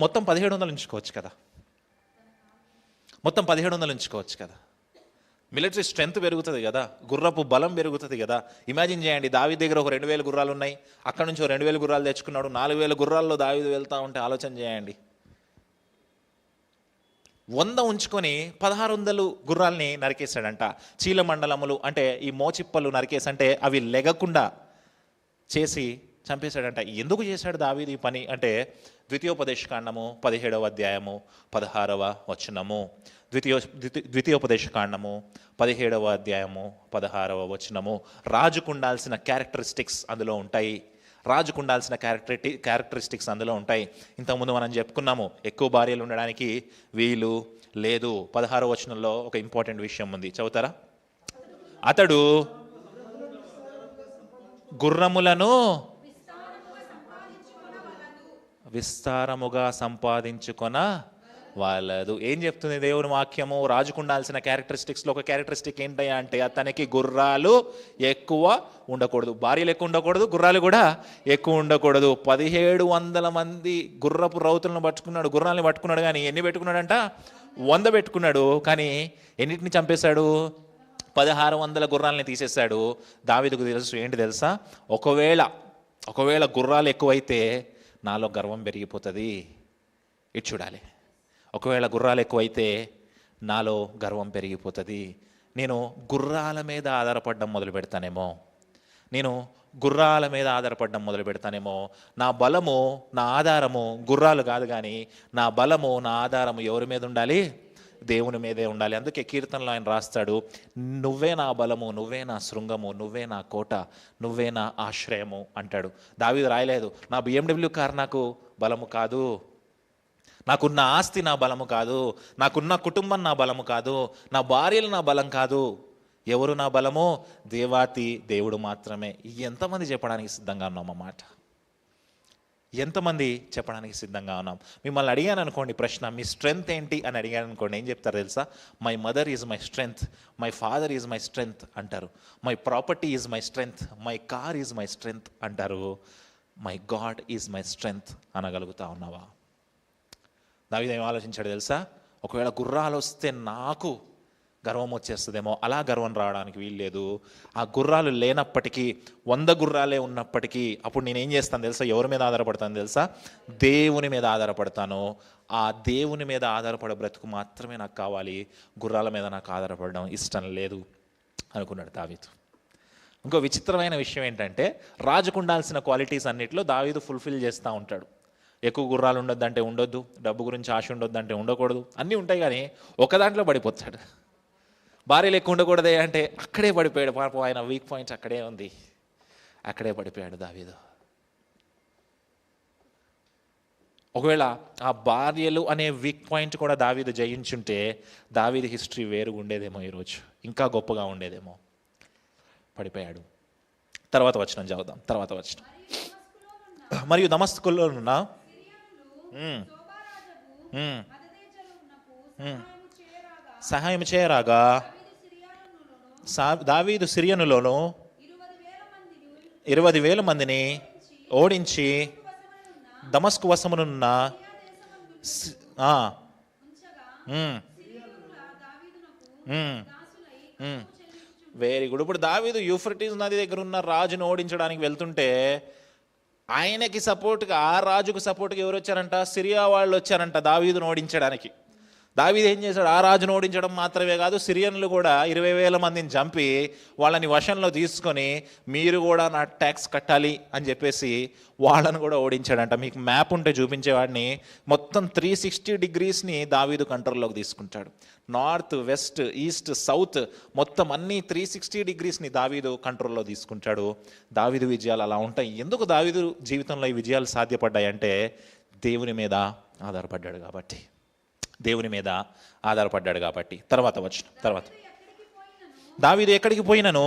మొత్తం 1700 ఉంచుకోవచ్చు కదా, మొత్తం 1700 ఉంచుకోవచ్చు కదా. మిలిటరీ స్ట్రెంత్ పెరుగుతుంది కదా, గుర్రపు బలం పెరుగుతుంది కదా. ఇమాజిన్ చేయండి, దావీదు దగ్గర ఒక 2000 గుర్రాలు ఉన్నాయి, అక్కడ నుంచి 2000 గుర్రాలు తెచ్చుకున్నాడు. 4000 గుర్రాల్లో దావీదు వెళ్తా ఉంటే ఆలోచన చేయండి. 100 ఉంచుకొని 1600 గుర్రాల్ని నరికేశాడంట. చీలమండలములు అంటే ఈ మోచిప్పలు నరికేసి, అంటే అవి లెగకుండా చేసి చంపేశాడంట. ఎందుకు చేశాడు దావీదు ఈ పని అంటే, ద్వితీయోపదేశకాండము 17వ అధ్యాయము 16వ వచనము. ద్వితీయోపదేశకాండము 17వ అధ్యాయము 16వ వచనము. రాజుకు ఉండాల్సిన క్యారెక్టరిస్టిక్స్ అందులో ఉంటాయి. రాజుకు ఉండాల్సిన క్యారెక్టరిస్టిక్స్ అందులో ఉంటాయి. ఇంతకుముందు మనం చెప్పుకున్నాము, ఎక్కువ భార్యలు ఉండడానికి వీలు లేదు. 16వ వచనంలో ఒక ఇంపార్టెంట్ విషయం ఉంది, చదువుతారా? అతడు గుర్రములను విస్తారముగా సంపాదించుకొన వాళ్ళదు. ఏం చెప్తుంది దేవుని వాక్యము? రాజుకు ఉండాల్సిన క్యారెక్టరిస్టిక్స్లో ఒక క్యారెక్టరిస్టిక్ ఏంటయ్యా అంటే, అతనికి గుర్రాలు ఎక్కువ ఉండకూడదు, భార్యలు ఎక్కువ ఉండకూడదు, గుర్రాలు కూడా ఎక్కువ ఉండకూడదు. 1700 మంది గుర్రపు రౌతులను పట్టుకున్నాడు, గుర్రాలని పట్టుకున్నాడు. కానీ ఎన్ని పెట్టుకున్నాడంట? 100 పెట్టుకున్నాడు. కానీ ఎన్నిటిని చంపేశాడు? 1600 గుర్రాలని తీసేశాడు. దావీదుకు తెలుసు ఏంటి తెలుసా? ఒకవేళ గుర్రాలు ఎక్కువైతే నాలో గర్వం పెరిగిపోతుంది. ఇటు చూడాలి. ఒకవేళ గుర్రాలు ఎక్కువైతే నాలో గర్వం పెరిగిపోతుంది. నేను గుర్రాల మీద ఆధారపడడం మొదలు పెడతానేమో. నా బలము, నా ఆధారము గుర్రాలు కాదు, కానీ నా బలము, నా ఆధారము ఎవరి మీద ఉండాలి? దేవుని మీదే ఉండాలి. అందుకే కీర్తనలో ఆయన రాస్తాడు, నువ్వే నా బలము, నువ్వే నా శృంగము, నువ్వే నా కోట, నువ్వే నా ఆశ్రయము అంటాడు. దావీదు రాయలేదు, నా BMW కార్ నాకు బలము కాదు, నాకున్న ఆస్తి నా బలము కాదు, నాకున్న కుటుంబం నా బలము కాదు, నా భార్యలు నా బలం కాదు. ఎవరు నా బలము? దేవాతి దేవుడు మాత్రమే. ఎంతమంది చెప్పడానికి సిద్ధంగా ఉన్నాం అన్నమాట? ఎంతమంది చెప్పడానికి సిద్ధంగా ఉన్నాం? మిమ్మల్ని అడిగాను అనుకోండి ప్రశ్న, మీ స్ట్రెంగ్త్ ఏంటి అని అడిగాను అనుకోండి, ఏం చెప్తారు తెలుసా? My mother is my strength, my father is my strength అంటారు. My property is my strength, my car is my strength అంటారు. My god is my strength అనగలుగుతా ఉన్నావా? దావీదు ఏం ఆలోచించాడు తెలుసా? ఒకవేళ గుర్రాలు వస్తే నాకు గర్వం వచ్చేస్తుందేమో. అలా గర్వం రావడానికి వీల్లేదు. ఆ గుర్రాలు లేనప్పటికీ 100 గుర్రాలే ఉన్నప్పటికీ అప్పుడు నేనేం చేస్తాను తెలుసా? ఎవరి మీద ఆధారపడతాను తెలుసా? దేవుని మీద ఆధారపడతాను. ఆ దేవుని మీద ఆధారపడే బ్రతుకు మాత్రమే నాకు కావాలి, గుర్రాల మీద నాకు ఆధారపడడం ఇష్టం లేదు అనుకున్నాడు దావీదు. ఇంకో విచిత్రమైన విషయం ఏంటంటే, రాజుకు ఉండాల్సిన క్వాలిటీస్ అన్నిటిలో దావీదు ఫుల్ఫిల్ చేస్తూ ఉంటాడు. ఎక్కువ గుర్రాలు ఉండొద్దంటే ఉండొద్దు, డబ్బు గురించి ఆశ ఉండొద్దంటే ఉండకూడదు, అన్నీ ఉంటాయి. కానీ ఒక దాంట్లో పడిపోతాడు. భార్యలు ఎక్కువ ఉండకూడదే అంటే అక్కడే పడిపోయాడు. పాపం ఆయన వీక్ పాయింట్స్ అక్కడే ఉంది, అక్కడే పడిపోయాడు దావీదు. ఒకవేళ ఆ భార్యలు అనే వీక్ పాయింట్ కూడా దావీదు జయించుంటే దావీదు హిస్టరీ వేరుగా ఉండేదేమో, ఈరోజు ఇంకా గొప్పగా ఉండేదేమో. పడిపోయాడు. తర్వాత వచనం చదువుదాం. తర్వాత వచనం, మరియు దమస్కులో ఉన్న సహాయం చేయరాగా దావీదు సిరియనులోను 20,000 మందిని ఓడించి దమస్కు వశమునున్న వెరీ గుడ్. ఇప్పుడు దావీదు యూఫ్రటీస్ నది దగ్గర ఉన్న రాజును ఓడించడానికి వెళ్తుంటే ఆయనకి సపోర్ట్గా, ఆ రాజుకు సపోర్ట్గా ఎవరు వచ్చారంట? సిరియా వాళ్ళు వచ్చారంట దావీదును ఓడించడానికి. దావీదు ఏం చేశాడు? ఆ రాజును ఓడించడం మాత్రమే కాదు, సిరియన్లు కూడా 20,000 మందిని చంపి వాళ్ళని వశంలో తీసుకొని మీరు కూడా నా ట్యాక్స్ కట్టాలి అని చెప్పేసి వాళ్ళను కూడా ఓడించాడంట. మీకు మ్యాప్ ఉంటే చూపించేవాడిని. మొత్తం 360 డిగ్రీస్ని దావీదు కంట్రోల్లోకి తీసుకుంటాడు. నార్త్, వెస్ట్, ఈస్ట్, సౌత్ మొత్తం అన్ని 360 డిగ్రీస్ని దావీదు కంట్రోల్లో తీసుకుంటాడు. దావీదు విజయాలు అలా ఉంటాయి. ఎందుకు దావీదు జీవితంలో ఈ విజయాలు సాధ్యపడ్డాయి అంటే దేవుని మీద ఆధారపడ్డాడు కాబట్టి. దేవుని మీద ఆధారపడ్డాడు కాబట్టి. తర్వాత దావీదు ఎక్కడికి పోయినను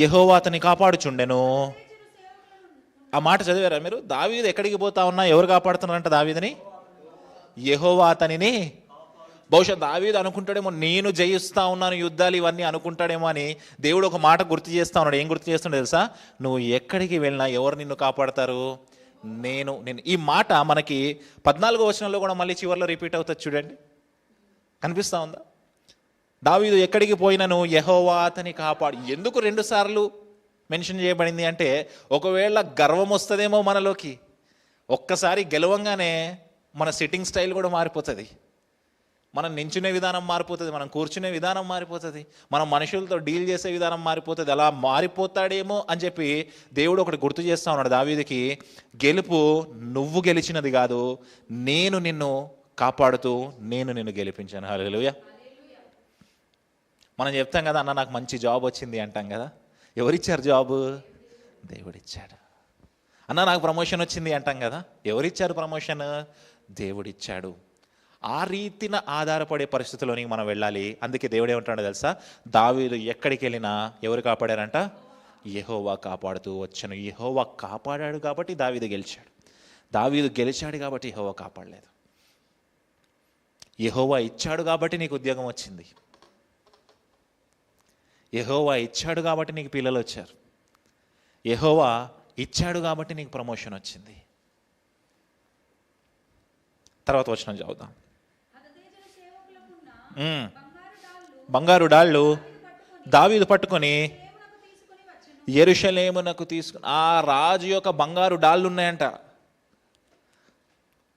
యెహోవా అతన్ని కాపాడుచుండెను. ఆ మాట చదివారా మీరు? దావీదు ఎక్కడికి పోతా ఉన్నా ఎవరు కాపాడుతున్నారంట దావీదుని? యెహోవా అతనిని. బహుశా దావీదు అనుకుంటాడేమో, నేను జయిస్తా ఉన్నాను యుద్ధాలు ఇవన్నీ అనుకుంటాడేమో అని దేవుడు ఒక మాట గుర్తు చేస్తా ఉన్నాడు. ఏం గుర్తు చేస్తున్నాడు తెలుసా? నువ్వు ఎక్కడికి వెళ్ళినా ఎవరు నిన్ను కాపాడతారు? నేను. ఈ మాట మనకి 14వ వచనంలో కూడా మళ్ళీ చివరిలో రిపీట్ అవుతుంది. చూడండి, కనిపిస్తా ఉందా? దావీదు ఎక్కడికి పోయినను యెహోవా అతని కాపాడు. ఎందుకు 2 సార్లు మెన్షన్ చేయబడింది అంటే, ఒకవేళ గర్వం వస్తుందేమో మనలోకి. ఒక్కసారి గెలవంగానే మన సిట్టింగ్ స్టైల్ కూడా మారిపోతుంది, మనం నించునే విధానం మారిపోతుంది, మనం కూర్చునే విధానం మారిపోతుంది, మనం మనుషులతో డీల్ చేసే విధానం మారిపోతుంది. అలా మారిపోతాడేమో అని చెప్పి దేవుడు ఒకటి గుర్తు చేస్తా ఉన్నాడు దావీదుకి. గెలుపు నువ్వు గెలిచినది కాదు, నేను నిన్ను కాపాడుతూ నేను నిన్ను గెలిపించాను. హల్లెలూయా. మనం చెప్తాం కదా, అన్న నాకు మంచి జాబ్ వచ్చింది అంటాం కదా. ఎవరిచ్చారు జాబు? దేవుడిచ్చాడు. అన్న నాకు ప్రమోషన్ వచ్చింది అంటాం కదా. ఎవరిచ్చారు ప్రమోషన్? దేవుడిచ్చాడు. ఆ రీతిన ఆధారపడే పరిస్థితుల్లోనికి మనం వెళ్ళాలి. అందుకే దేవుడు ఏమంటాడో తెలుసా? దావీదు ఎక్కడికి వెళ్ళినా ఎవరు కాపాడారంట? యెహోవా కాపాడుతూ వచ్చాను. యెహోవా కాపాడాడు కాబట్టి దావీదు గెలిచాడు. దావీదు గెలిచాడు కాబట్టి యెహోవా కాపాడలేదు. యెహోవా ఇచ్చాడు కాబట్టి నీకు ఉద్యోగం వచ్చింది. యెహోవా ఇచ్చాడు కాబట్టి నీకు పిల్లలు వచ్చారు. యెహోవా ఇచ్చాడు కాబట్టి నీకు ప్రమోషన్ వచ్చింది. తర్వాత వచనం చదువుదాం. బంగారు డాళ్ళు దావీదు పట్టుకొని యెరూషలేమునకు తీసుకుని. ఆ రాజు యొక్క బంగారు డాళ్ళు ఉన్నాయంట.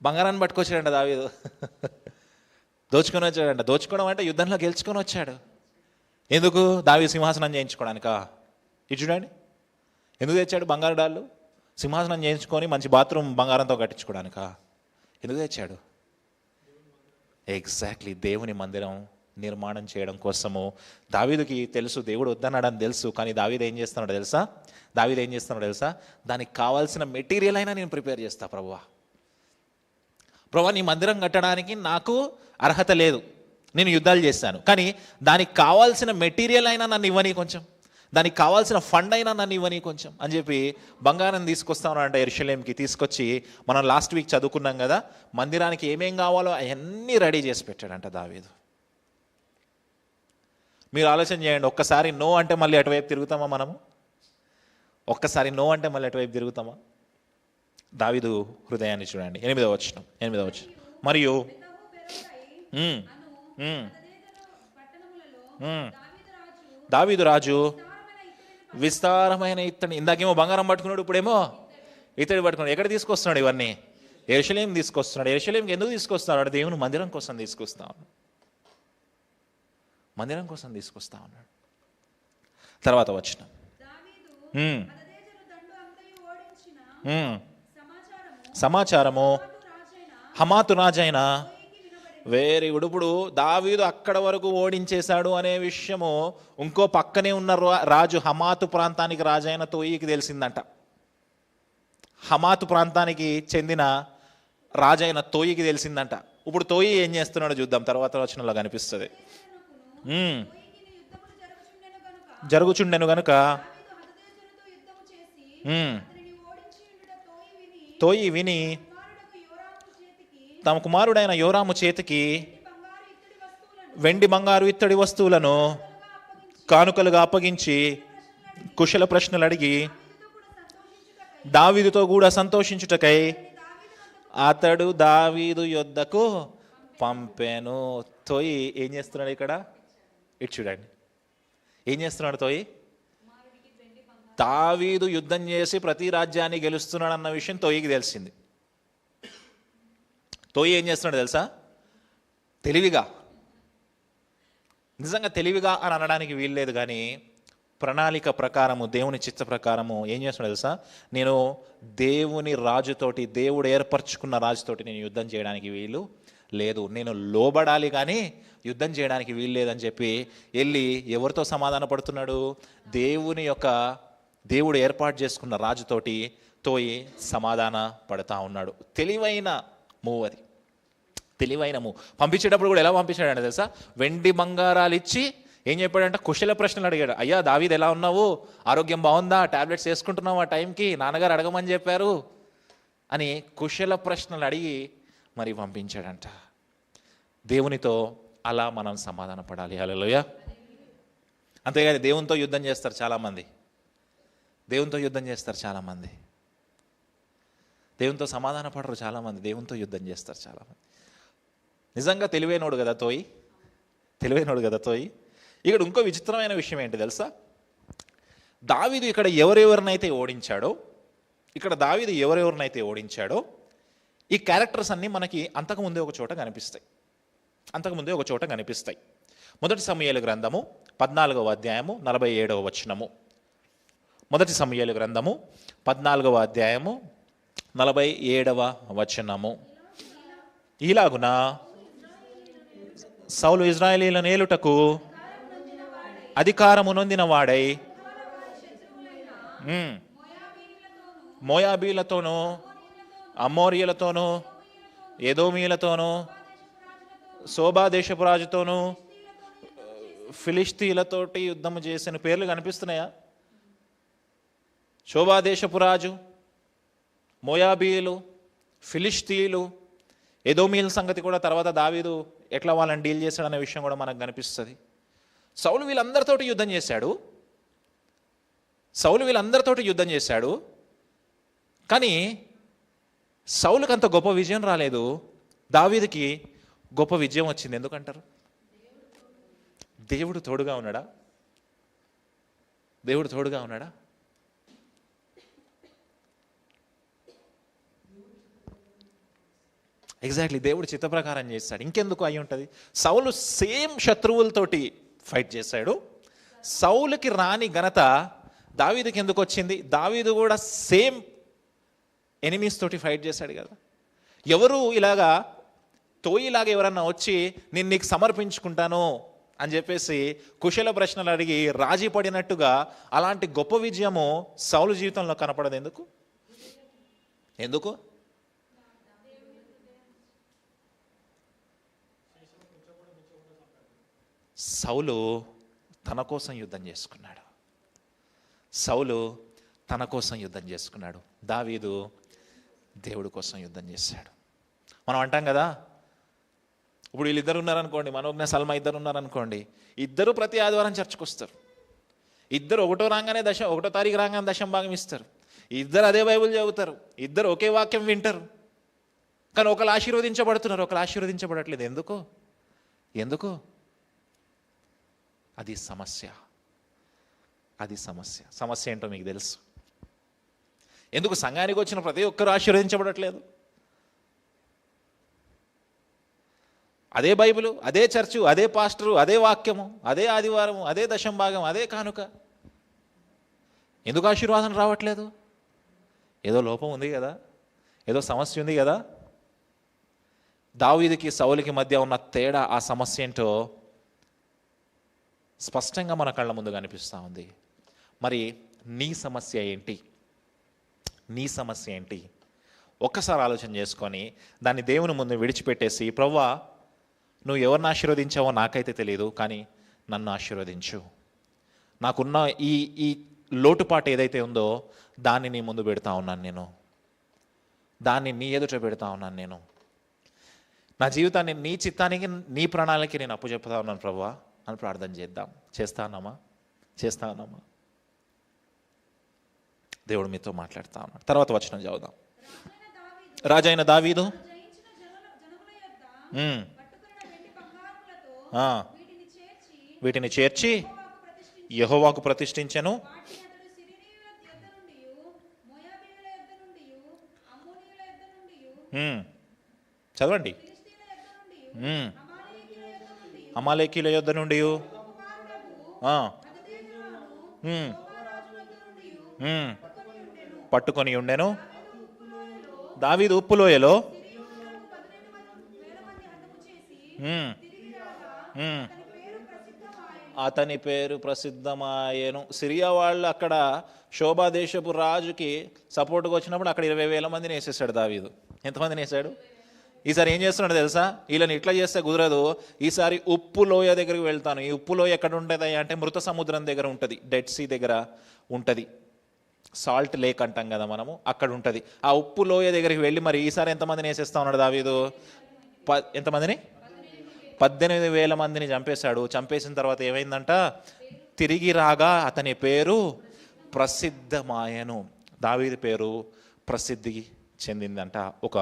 బంగారాన్ని పట్టుకొచ్చాడంట దావీదు. దోచుకొని వచ్చాడంట. దోచుకోవడం అంటే యుద్ధంలో గెలుచుకొని వచ్చాడు. ఎందుకు? దావీదు సింహాసనం చేయించుకోవడానికా? ఇది చూడండి, ఎందుకు తెచ్చాడు బంగారు డాళ్ళు? సింహాసనం చేయించుకొని మంచి బాత్రూమ్ బంగారంతో కట్టించుకోవడానికా? ఎందుకు తెచ్చాడు? ఎగ్జాక్ట్లీ దేవుని మందిరం నిర్మాణం చేయడం కోసము. దావీదుకి తెలుసు దేవుడు వద్దన్నాడని తెలుసు, కానీ దావీదు ఏం చేస్తున్నాడో తెలుసా? దానికి కావాల్సిన మెటీరియల్ అయినా నేను ప్రిపేర్ చేస్తా ప్రభువా. నీ మందిరం కట్టడానికి నాకు అర్హత లేదు, నేను యుద్ధాలు చేశాను, కానీ దానికి కావాల్సిన మెటీరియల్ అయినా నన్ను ఇవ్వని కొంచెం, దానికి కావాల్సిన ఫండ్ అయినా నన్ను ఇవ్వని కొంచెం అని చెప్పి బంగారం తీసుకొస్తానంట యెరూషలేంకి. తీసుకొచ్చి మనం లాస్ట్ వీక్ చదువుకున్నాం కదా, మందిరానికి ఏమేం కావాలో అవన్నీ రెడీ చేసి పెట్టాడంట దావీదు. మీరు ఆలోచన చేయండి, ఒక్కసారి నో అంటే మళ్ళీ అటువైపు తిరుగుతామా మనము? ఒక్కసారి నో అంటే మళ్ళీ అటువైపు తిరుగుతామా? దావీదు హృదయాన్ని చూడండి. 8వ వచనం. మరియు దావీదు రాజు విస్తారమైన ఇత్తడి, ఇందాకేమో బంగారం పట్టుకున్నాడు, ఇప్పుడేమో ఇత్తడి పట్టుకున్నాడు. ఎక్కడ తీసుకొస్తున్నాడు ఇవన్నీ? యెరూషలేం తీసుకొస్తున్నాడు. యెరూషలేంకి ఎందుకు తీసుకొస్తున్నాడు? దేవుని మందిరం కోసం తీసుకొస్తా ఉన్నాడు. మందిరం కోసం తీసుకొస్తా ఉన్నాడు. తర్వాత వచ్చిన సమాచారము హమాతు రాజైన వేరే ఇప్పుడు దావీదు అక్కడ వరకు ఓడించేశాడు అనే విషయము ఇంకో పక్కనే ఉన్న రాజు హమాతు ప్రాంతానికి రాజైన తోయికి తెలిసిందంట. హమాతు ప్రాంతానికి చెందిన రాజైన తోయికి తెలిసిందంట. ఇప్పుడు తోయి ఏం చేస్తున్నాడో చూద్దాం, తర్వాత వచనంలో కనిపిస్తుంది. జరుగుచుండెను గనుక తోయి విని తమ కుమారుడైన యోరాము చేతికి వెండి బంగారు ఇత్తడి వస్తువులను కానుకలుగా అప్పగించి కుశల ప్రశ్నలు అడిగి దావీదుతో కూడా సంతోషించుటకై అతడు దావీదు యొద్దకు పంపాను. తోయి ఏం చేస్తున్నాడు ఇక్కడ? ఇటు చూడండి, ఏం చేస్తున్నాడు తోయి? దావీదు యుద్ధం చేసి ప్రతి రాజ్యాన్ని గెలుస్తున్నాడు అన్న విషయం తోయికి తెలిసింది. తోయి ఏం చేస్తున్నాడు తెలుసా? తెలివిగా, నిజంగా తెలివిగా అని అనడానికి వీల్లేదు, కానీ ప్రణాళిక ప్రకారము, దేవుని చిత్త ప్రకారము ఏం చేస్తున్నాడు తెలుసా? నేను దేవుని రాజుతోటి, దేవుడు ఏర్పరచుకున్న రాజుతోటి నేను యుద్ధం చేయడానికి వీలు లేదు, నేను లోబడాలి కానీ యుద్ధం చేయడానికి వీలు లేదని చెప్పి వెళ్ళి ఎవరితో సమాధాన పడుతున్నాడు? దేవుడు ఏర్పాటు చేసుకున్న రాజుతోటి తోయి సమాధాన పడుతూ ఉన్నాడు. తెలివైన మూవ్ అది, తెలివైన మూవ్. పంపించేటప్పుడు కూడా ఎలా పంపించాడంటే తెలుసా? వెండి బంగారాలు ఇచ్చి ఏం చెప్పాడంటే కుశల ప్రశ్నలు అడిగాడు. అయ్యా దావీదు ఎలా ఉన్నావు? ఆరోగ్యం బాగుందా? టాబ్లెట్స్ వేసుకుంటున్నావు ఆ టైంకి? నాన్నగారు అడగమని చెప్పారు అని కుశల ప్రశ్నలు అడిగి మరి పంపించాడంట. దేవునితో అలా మనం సమాధాన పడాలి. హల్లెలూయా. అంతేగాని దేవునితో యుద్ధం చేస్తారు చాలామంది, దేవునితో యుద్ధం చేస్తారు చాలామంది, దేవునితో సమాధాన పడరు చాలామంది, దేవునితో యుద్ధం చేస్తారు చాలామంది. నిజంగా తెలివైనోడు కదా తోయి, తెలివైనోడు కదా తోయి. ఇక్కడ ఇంకో విచిత్రమైన విషయం ఏంటి తెలుసా? దావీదు ఇక్కడ ఎవరెవరినైతే ఓడించాడో ఈ క్యారెక్టర్స్ అన్నీ మనకి అంతకుముందే ఒక చోట కనిపిస్తాయి. మొదటి సమూయేలు గ్రంథము 14వ అధ్యాయము 47వ వచనము. మొదటి సమూయేలు గ్రంథము 14వ అధ్యాయము 47వ వచనము. ఈలాగున సౌలు ఇజ్రాయేలీయులను ఏలుటకు అధికారము నొందిన వాడై మోయాబీలతోనూ అమోరియలతోనూ ఎదోమీలతోనూ శోబా దేశపు రాజుతోనూ ఫిలిష్తీలతోటి యుద్ధము చేసిన పేర్లు కనిపిస్తున్నాయా? శోబా దేశపు రాజు, మోయాబీలు, ఫిలిష్తీలు, ఎదోమీల సంగతి కూడా తర్వాత దావీదు ఎట్లా వాళ్ళని డీల్ చేశాడనే విషయం కూడా మనకు కనిపిస్తుంది. సౌలు వీళ్ళందరితోటి యుద్ధం చేశాడు. కానీ సౌలుకి అంత గొప్ప విజయం రాలేదు, దావీదుకి గొప్ప విజయం వచ్చింది. ఎందుకంటారు? దేవుడు తోడుగా ఉన్నాడా? ఎగ్జాక్ట్లీ, దేవుడు చిత్త ప్రకారం చేస్తాడు. ఇంకెందుకు అయి ఉంటుంది? సౌలు సేమ్ శత్రువులతోటి ఫైట్ చేశాడు. సౌలుకి రాని ఘనత దావీదుకి ఎందుకు వచ్చింది? దావీదు కూడా సేమ్ ఎనిమీస్ తోటి ఫైట్ చేశాడు కదా. ఎవరు ఇలాగా తోయిలాగా ఎవరన్నా వచ్చి నేను నీకు సమర్పించుకుంటాను అని చెప్పేసి కుశల ప్రశ్నలు అడిగి రాజీ పడినట్టుగా అలాంటి గొప్ప విజయము సౌలు జీవితంలో కనపడదు. ఎందుకు? సౌలు తన కోసం యుద్ధం చేసుకున్నాడు. దావీదు దేవుడి కోసం యుద్ధం చేశాడు. మనం అంటాం కదా, ఇప్పుడు వీళ్ళిద్దరు ఉన్నారనుకోండి, మనోజ్ఞ సల్మా ఇద్దరు ఉన్నారనుకోండి, ఇద్దరు ప్రతి ఆదివారం చర్చకు వస్తారు. ఇద్దరు ఒకటో తారీఖు రాగానే దశం భాగం ఇస్తారు. ఇద్దరు అదే బైబిల్ చదువుతారు. ఇద్దరు ఒకే వాక్యం వింటారు. కానీ ఒకరు ఆశీర్వదించబడుతున్నారు, ఒకరు ఆశీర్వదించబడట్లేదు. ఎందుకు? అది సమస్య. అది సమస్య. సమస్య ఏంటో మీకు తెలుసు. ఎందుకు సంఘానికి వచ్చిన ప్రతి ఒక్కరు ఆశీర్వదించబడట్లేదు? అదే బైబిలు, అదే చర్చు, అదే పాస్టరు, అదే వాక్యము, అదే ఆదివారము, అదే దశంభాగం, అదే కానుక. ఎందుకు ఆశీర్వాదం రావట్లేదు? ఏదో లోపం ఉంది కదా, ఏదో సమస్య ఉంది కదా. దావీదుకి సౌలుకి మధ్య ఉన్న తేడా, ఆ సమస్య ఏంటో స్పష్టంగా మన కళ్ళ ముందు కనిపిస్తూ ఉంది. మరి నీ సమస్య ఏంటి? నీ సమస్య ఏంటి? ఒక్కసారి ఆలోచన చేసుకొని దాన్ని దేవుని ముందు విడిచిపెట్టేసి, ప్రభువా నువ్వు ఎవరిని ఆశీర్వదించావో నాకైతే తెలియదు, కానీ నన్ను ఆశీర్వదించు. నాకున్న ఈ లోటుపాటు ఏదైతే ఉందో దాన్ని నీ ముందు పెడతా ఉన్నాను నేను. దాన్ని నీ ఎదుట పెడతా ఉన్నాను నేను. నా జీవితాన్ని నీ చిత్తానికి, నీ ప్రణాళికకి నేను అప్పచెప్తా ఉన్నాను ప్రభువా అని ప్రార్థన చేద్దాం. చేస్తా ఉన్నామా? దేవుడు మీతో మాట్లాడుతూ ఉన్నాడు. తర్వాత వచనం చదువుదాం. రాజైన దావీదు వీటిని చేర్చి యెహోవాకు ప్రతిష్ఠించెను. చదవండి. అమాలేకీల యొద్ద నుండి పట్టుకొని ఉండెను. దావీదు ఉప్పులోయలో అతని పేరు ప్రసిద్ధమాయెను. సిరియా వాళ్ళు అక్కడ శోభాదేశపు రాజుకి సపోర్ట్గా వచ్చినప్పుడు అక్కడ 20,000 మందిని వేసేసాడు దావీదు. ఎంతమందిని వేసాడు? ఈసారి ఏం చేస్తున్నాడు తెలుసా? వీళ్ళని ఇట్లా చేస్తే కుదరదు, ఈసారి ఉప్పు లోయ దగ్గరికి వెళ్తాను. ఈ ఉప్పు లోయ ఎక్కడ ఉంటుంది అంటే మృత సముద్రం దగ్గర ఉంటుంది, డెడ్ సీ దగ్గర ఉంటుంది. సాల్ట్ లేక్ అంటాం కదా మనము, అక్కడ ఉంటుంది. ఆ ఉప్పు లోయ దగ్గరికి వెళ్ళి మరి ఈసారి ఎంతమందిని వేసేస్తా ఉన్నాడు దావీదు? ఎంతమందిని? 18,000 మందిని చంపేశాడు. చంపేసిన తర్వాత ఏమైందంట? తిరిగి రాగా అతని పేరు ప్రసిద్ధమాయను. దావీదు పేరు ప్రసిద్ధి చెందిందంట. ఒక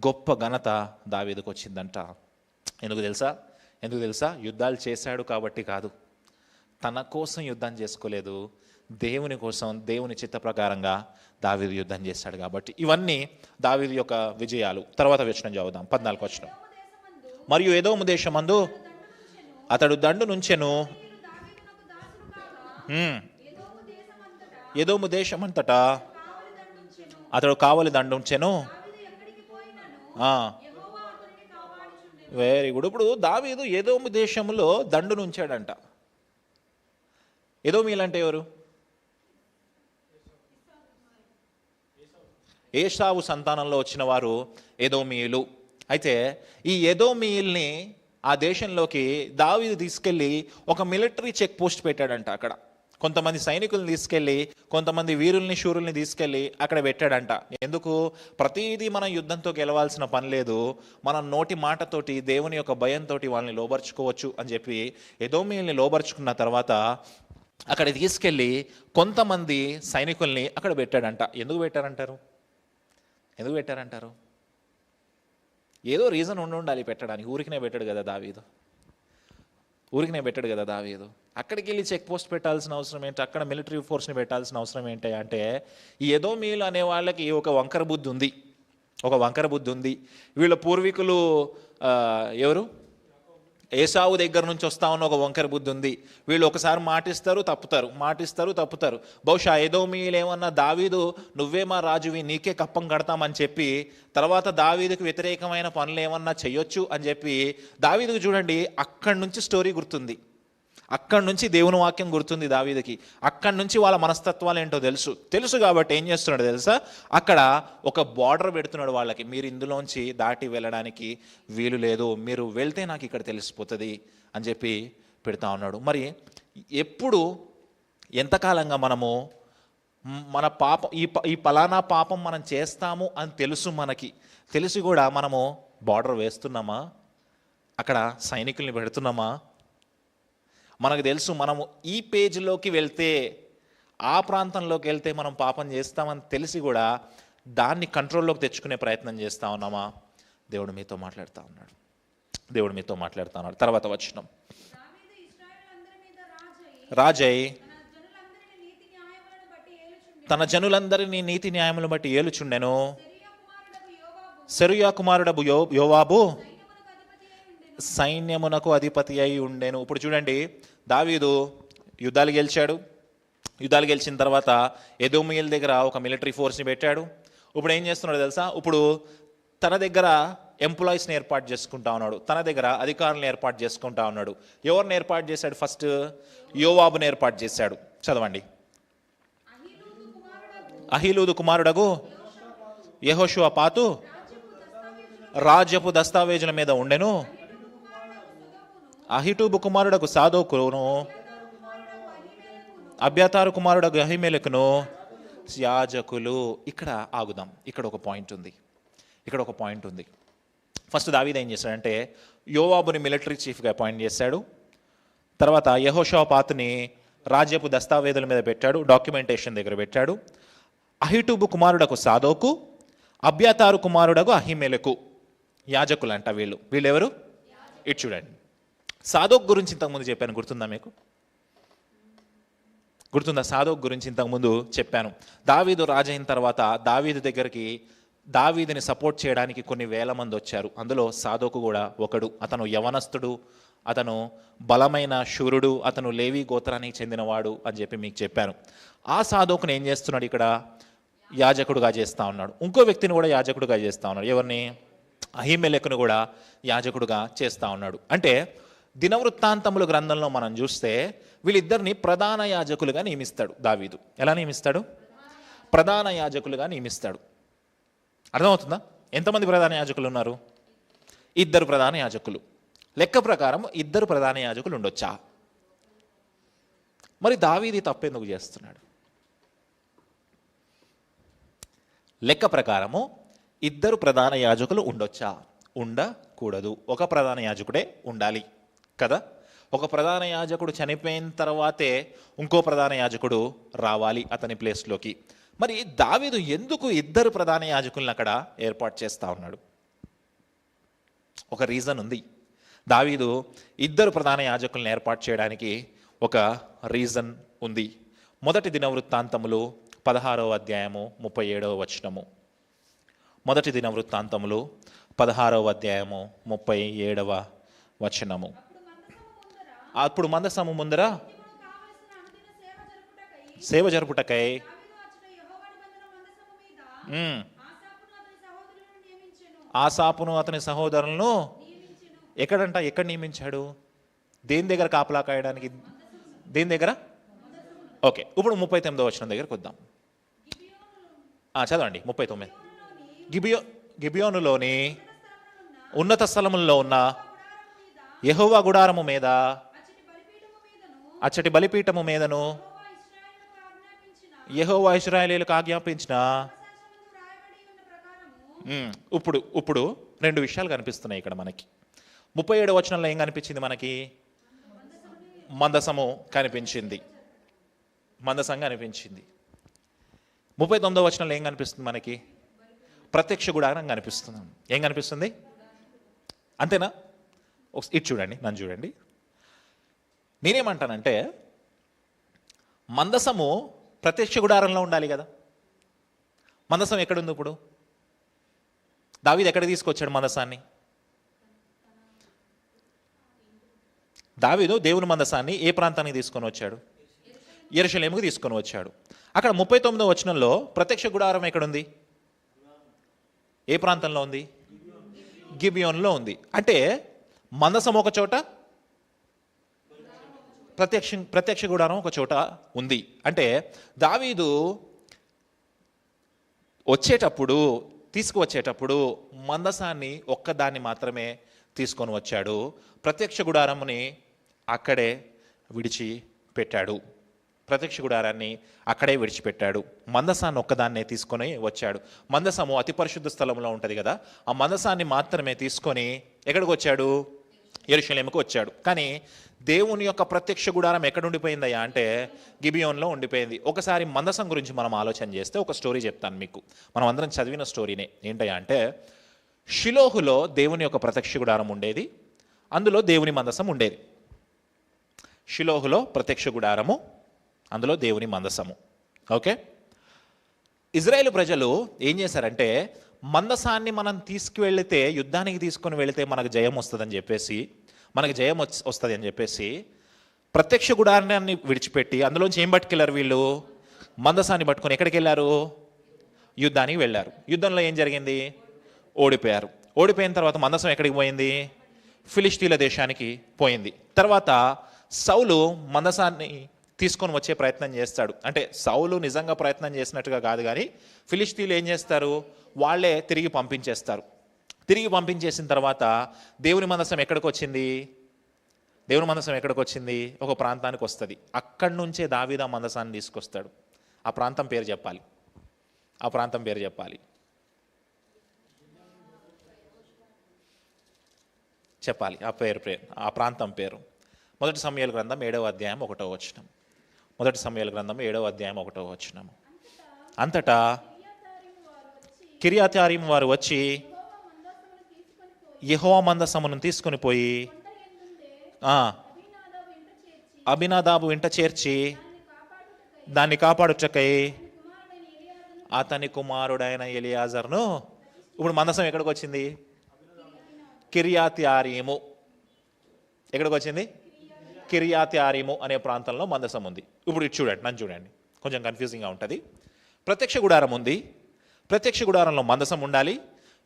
గొప్ప ఘనత దావీదుకు వచ్చిందంట. ఎందుకు తెలుసా? యుద్ధాలు చేశాడు కాబట్టి కాదు, తన కోసం యుద్ధం చేసుకోలేదు, దేవుని కోసం, దేవుని చిత్త ప్రకారంగా దావీదు యుద్ధం చేశాడు కాబట్టి. ఇవన్నీ దావీదు యొక్క విజయాలు. తర్వాత వచనం చదువుదాం, 14వ వచనం. మరియు ఎదోము దేశమందు అతడు దండు నుంచెను. ఎదోము దేశమంతటా అతడు కావలి దండుంచెను. Very good. ఇప్పుడు దావీదు ఎదోము దేశంలో దండు నుంచాడంట. ఎదోమీలంటే ఎవరు? ఏశావు సంతానంలో వచ్చిన వారు ఎదోమీయులు. అయితే ఈ ఎదోమీయుల్ని ఆ దేశంలోకి దావీదు తీసుకెళ్ళి ఒక మిలిటరీ చెక్ పోస్ట్ పెట్టాడంట. అక్కడ కొంతమంది సైనికులను తీసుకెళ్ళి, కొంతమంది వీరుల్ని, శూరుల్ని తీసుకెళ్ళి అక్కడ పెట్టాడంట. ఎందుకు? ప్రతిదీ మనం యుద్ధంతో గెలవాల్సిన పని లేదు, మనం నోటి మాటతోటి, దేవుని యొక్క భయంతో వాళ్ళని లోబర్చుకోవచ్చు అని చెప్పి ఎదోమీయుల్ని లోబర్చుకున్న తర్వాత అక్కడ తీసుకెళ్ళి కొంతమంది సైనికుల్ని అక్కడ పెట్టాడంట. ఎందుకు పెట్టారంటారు? ఏదో రీజన్ ఉండాలి పెట్టడానికి. ఊరికినే పెట్టాడు కదా దావీదు. అక్కడికి వెళ్ళి చెక్ పోస్ట్ పెట్టాల్సిన అవసరం ఏంటి? అక్కడ మిలిటరీ ఫోర్స్ని పెట్టాల్సిన అవసరం ఏంటి అంటే, ఈ ఎదోమీయులు అనే వాళ్ళకి ఒక వంకర బుద్ధి ఉంది. వీళ్ళ పూర్వీకులు ఎవరు? ఏసావు దగ్గర నుంచి వస్తా ఉన్న ఒక వంకర బుద్ధి ఉంది. వీళ్ళు ఒకసారి మాటిస్తారు తప్పుతారు. బహుశా ఎదోమీయులు ఏమన్నా, దావీదు నువ్వే మా రాజువి, నీకే కప్పం కడతామని చెప్పి తర్వాత దావీదుకు వ్యతిరేకమైన పనులు ఏమన్నా చెయ్యొచ్చు అని చెప్పి దావీదుకు చూడండి అక్కడి నుంచి స్టోరీ గుర్తుంది, అక్కడి నుంచి దేవుని వాక్యం గుర్తుంది దావీదుకి. అక్కడి నుంచి వాళ్ళ మనస్తత్వాలు ఏంటో తెలుసు కాబట్టి ఏం చేస్తున్నాడు తెలుసా? అక్కడ ఒక బార్డర్ పెడుతున్నాడు వాళ్ళకి. మీరు ఇందులోంచి దాటి వెళ్ళడానికి వీలు లేదు, మీరు వెళ్తే నాకు ఇక్కడ తెలిసిపోతుంది అని చెప్పి పెడతా ఉన్నాడు. మరి ఎప్పుడు, ఎంతకాలంగా మనము మన పాపం, ఈ పలానా పాపం మనం చేస్తాము అని తెలిసి కూడా మనము బార్డర్ వేస్తున్నామా? అక్కడ సైనికుల్ని పెడుతున్నామా? మనకు తెలుసు మనము ఈ పేజీలోకి వెళ్తే, ఆ ప్రాంతంలోకి వెళ్తే మనం పాపం చేస్తామని తెలిసి కూడా దాన్ని కంట్రోల్లోకి తెచ్చుకునే ప్రయత్నం చేస్తూ ఉన్నామా? దేవుడు మీతో మాట్లాడుతూ ఉన్నాడు. తర్వాత వచనం. రాజై తన జనులందరినీ నీతి న్యాయములను బట్టి ఏలుచుండెను. సెరుయా కుమారుడగు యోవాబు సైన్యమునకు అధిపతి అయి ఉండెను. ఇప్పుడు చూడండి, దావీదు యుద్ధాలు గెలిచాడు. యుద్ధాలు గెలిచిన తర్వాత ఎదోమియల దగ్గర ఒక మిలిటరీ ఫోర్స్ని పెట్టాడు. ఇప్పుడు ఏం చేస్తున్నాడు తెలుసా? ఇప్పుడు తన దగ్గర ఎంప్లాయీస్ని ఏర్పాటు చేసుకుంటా ఉన్నాడు, తన దగ్గర అధికారులను ఏర్పాటు చేసుకుంటా ఉన్నాడు. ఎవరిని ఏర్పాటు చేశాడు? ఫస్ట్ యోవాబుని ఏర్పాటు చేశాడు. చదవండి. అహీలూదు కుమారుడగు యెహోషువపాతు రాజ్యపు దస్తావేజుల మీద ఉండెను. అహిటూబు కుమారుడకు సాదోకును, అబ్యాతారు కుమారుడకు అహిమెలకును యాజకులు. ఇక్కడ ఆగుదాం. ఇక్కడ ఒక పాయింట్ ఉంది. ఫస్ట్ దావీదు ఏం చేశాడంటే యోవాబుని మిలిటరీ చీఫ్గా అపాయింట్ చేశాడు. తర్వాత యెహోషాపాతుని రాజ్యపు దస్తావేజుల మీద పెట్టాడు, డాక్యుమెంటేషన్ దగ్గర పెట్టాడు. అహిటూబు కుమారుడకు సాదోకు, అబ్యాతారు కుమారుడకు అహిమెలకు యాజకులు అంట. వీళ్ళెవరు? ఇటు చూడండి. సాదోక్ గురించి ఇంతకుముందు చెప్పాను, గుర్తుందా మీకు? గుర్తుందా? సాదోక్ గురించి ఇంతకుముందు చెప్పాను. దావీదు రాజైన తర్వాత దావీదు దగ్గరికి దావీదుని సపోర్ట్ చేయడానికి కొన్ని వేల మంది వచ్చారు. అందులో సాదోకు కూడా ఒకడు. అతను యవనస్తుడు, అతను బలమైన శూరుడు, అతను లేవి గోత్రానికి చెందినవాడు అని చెప్పి మీకు చెప్పాను. ఆ సాదోకుని ఏం చేస్తున్నాడు? ఇక్కడ యాజకుడుగా చేస్తూ ఉన్నాడు. ఇంకో వ్యక్తిని కూడా యాజకుడుగా చేస్తూ ఉన్నాడు. ఎవరిని? అహిమెలెకును కూడా యాజకుడుగా చేస్తూ ఉన్నాడు. అంటే దినవృత్తాంతముల గ్రంథంలో మనం చూస్తే వీళ్ళిద్దరిని ప్రధాన యాజకులుగా నియమిస్తాడు దావీదు. ఎలా నియమిస్తాడు? ప్రధాన యాజకులుగా నియమిస్తాడు. అర్థమవుతుందా? ఎంతమంది ప్రధాన యాజకులు ఉన్నారు? 2 ప్రధాన యాజకులు. లెక్క ప్రకారం 2 ప్రధాన యాజకులు ఉండొచ్చా? మరి దావీదు తప్పెందుకు చేస్తున్నాడు? లెక్క ప్రకారము 2 ప్రధాన యాజకులు ఉండొచ్చా? ఉండకూడదు. ఒక ప్రధాన యాజకుడే ఉండాలి కదా. ఒక ప్రధాన యాజకుడు చనిపోయిన తర్వాతే ఇంకో ప్రధాన యాజకుడు రావాలి అతని ప్లేస్లోకి. మరి దావీదు ఎందుకు 2 ప్రధాన యాజకులను అక్కడ ఏర్పాటు చేస్తూ ఉన్నాడు? ఒక రీజన్ ఉంది. దావీదు 2 ప్రధాన యాజకులను ఏర్పాటు చేయడానికి ఒక రీజన్ ఉంది. మొదటి దినవృత్తాంతములు 16వ అధ్యాయము 37వ వచనము. మొదటి దినవృత్తాంతములు 16వ అధ్యాయము 37వ వచనము. అప్పుడు మందసము ముందర సేవ జరుపుటకై ఆసాపును అతని సహోదరులను ఎక్కడ నియమించాడు? దేని దగ్గర కాపలా కాయడానికి? దేని దగ్గర? ఓకే, ఇప్పుడు 39వ వచనం దగ్గరకు వద్దాం. చదవండి 39. గిబియోనులోని ఉన్నత స్థలముల్లో ఉన్న యెహోవా గుడారము మీద అచ్చటి బలిపీఠము మీదను యెహోవా ఇశ్రాయేలీయులకు ఆజ్ఞాపించిన. ఇప్పుడు 2 విషయాలు కనిపిస్తున్నాయి ఇక్కడ మనకి. 37వ వచనంలో ఏం కనిపించింది మనకి? మందసము కనిపించింది. మందసం కనిపించింది. 39వ వచనంలో ఏం కనిపిస్తుంది మనకి? ప్రత్యక్ష గుడారం కనిపిస్తుంది. ఏం కనిపిస్తుంది? అంతేనా? ఇటు చూడండి, నన్ను చూడండి. నేనేమంటానంటే మందసము ప్రత్యక్ష గుడారంలో ఉండాలి కదా. మందసం ఎక్కడుంది? ఇప్పుడు దావీదు ఎక్కడ తీసుకొచ్చాడు మందసాన్ని? దావీదు దేవుని మందసాన్ని ఏ ప్రాంతానికి తీసుకొని వచ్చాడు? యెరూషలేముకు తీసుకొని వచ్చాడు. అక్కడ 39వ వచనంలో ప్రత్యక్ష గుడారం ఎక్కడుంది? ఏ ప్రాంతంలో ఉంది? గిబియోన్లో ఉంది. అంటే మందసం ఒక చోట, ప్రత్యక్ష గుడారం ఒక చోట ఉంది. అంటే దావీదు తీసుకువచ్చేటప్పుడు మందసాన్ని ఒక్కదాన్ని మాత్రమే తీసుకొని వచ్చాడు. ప్రత్యక్ష గుడారముని అక్కడే విడిచిపెట్టాడు. మందసాన్ని ఒక్కదాన్నే తీసుకొని వచ్చాడు. మందసము అతి పరిశుద్ధ స్థలంలో ఉంటుంది కదా. ఆ మందసాన్ని మాత్రమే తీసుకొని ఎక్కడికి వచ్చాడు? యెరూషలేముకు వచ్చాడు. కానీ దేవుని యొక్క ప్రత్యక్ష గుడారం ఎక్కడ ఉండిపోయిందయ్యా అంటే గిబియోన్లో ఉండిపోయింది. ఒకసారి మందసం గురించి మనం ఆలోచన చేస్తే ఒక స్టోరీ చెప్తాను మీకు. మనం అందరం చదివిన స్టోరీనే. ఏంటయ్యా అంటే షిలోహులో దేవుని యొక్క ప్రత్యక్ష గుడారం ఉండేది. అందులో దేవుని మందసం ఉండేది. షిలోహులో ప్రత్యక్ష గుడారము, అందులో దేవుని మందసము. ఓకే, ఇజ్రాయేలు ప్రజలు ఏం చేశారంటే మందసాన్ని మనం తీసుకువెళితే, యుద్ధానికి తీసుకొని వెళితే మనకు జయం వస్తుందని చెప్పేసి, మనకు జయం వస్తుంది అని చెప్పేసి ప్రత్యక్ష గుడారాన్ని విడిచిపెట్టి అందులోంచి ఏం పట్టుకెళ్ళారు వీళ్ళు? మందసాన్ని పట్టుకొని ఎక్కడికి వెళ్ళారు? యుద్ధానికి వెళ్ళారు. యుద్ధంలో ఏం జరిగింది? ఓడిపోయారు. ఓడిపోయిన తర్వాత మందసం ఎక్కడికి పోయింది? ఫిలిష్తీన్ల దేశానికి పోయింది. తర్వాత సౌలు మందసాన్ని తీసుకొని వచ్చే ప్రయత్నం చేస్తాడు. అంటే సౌలు నిజంగా ప్రయత్నం చేసినట్టుగా కాదు, కానీ ఫిలిష్తీన్లు ఏం చేస్తారు? వాళ్ళే తిరిగి పంపించేస్తారు. తిరిగి పంపించేసిన తర్వాత దేవుని మందసం ఎక్కడికి వచ్చింది? దేవుని మందసం ఎక్కడికి వచ్చింది? ఒక ప్రాంతానికి వస్తుంది. అక్కడి నుంచే దావీదు ఆ మందసాన్ని తీసుకొస్తాడు. ఆ ప్రాంతం పేరు చెప్పాలి, ఆ ప్రాంతం పేరు చెప్పాలి. చెప్పాలి ఆ పేరు, ఆ ప్రాంతం పేరు. మొదటి సమూయేలు గ్రంథం 7వ అధ్యాయం 1వ వచనం. మొదటి సమూయేలు గ్రంథం 7వ అధ్యాయం 1వ వచనం. అంతటా కిర్యాతాయిము వారు వచ్చి యెహోవా మందసమును తీసుకొని పోయి అబీనాదాబు వెంట చేర్చి దాన్ని కాపాడుటకై అతని కుమారుడైన ఎలియాజరును. ఇప్పుడు మందసం ఎక్కడికి వచ్చింది? కిర్యాతాయిము. ఎక్కడికి వచ్చింది? కిర్యాతాయిము అనే ప్రాంతంలో మందసం ఉంది. ఇప్పుడు ఇటు చూడండి, నన్ను చూడండి, కొంచెం కన్ఫ్యూజింగ్గా ఉంటుంది. ప్రత్యక్ష గుడారం ఉంది, ప్రత్యక్ష గుడారంలో మందసం ఉండాలి.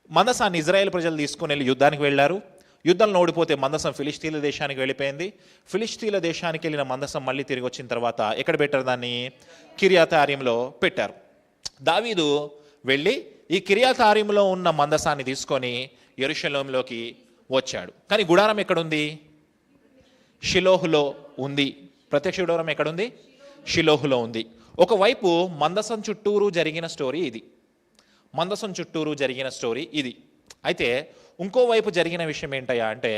మందసాన్ని ఇజ్రాయేల్ ప్రజలు తీసుకుని వెళ్ళి యుద్ధానికి వెళ్ళారు. యుద్ధంలో ఓడిపోతే మందసం ఫిలిష్తీన్ల దేశానికి వెళ్ళిపోయింది. ఫిలిష్తీన్ల దేశానికి వెళ్ళిన మందసం మళ్ళీ తిరిగి వచ్చిన తర్వాత ఎక్కడ పెట్టారు? దాన్ని కిర్యాతాయిములో పెట్టారు. దావీదు వెళ్ళి ఈ కిర్యాతాయిములో ఉన్న మందసాన్ని తీసుకొని యెరూషలేములోకి వచ్చాడు. కానీ గుడారం ఎక్కడుంది? షిలోహులో ఉంది. ప్రత్యక్ష గుడారం ఎక్కడుంది? షిలోహులో ఉంది. ఒకవైపు మందసం చుట్టూరు జరిగిన స్టోరీ ఇది, మందసం చుట్టూరు జరిగిన స్టోరీ ఇది. అయితే ఇంకోవైపు జరిగిన విషయం ఏంటయ్యా అంటే,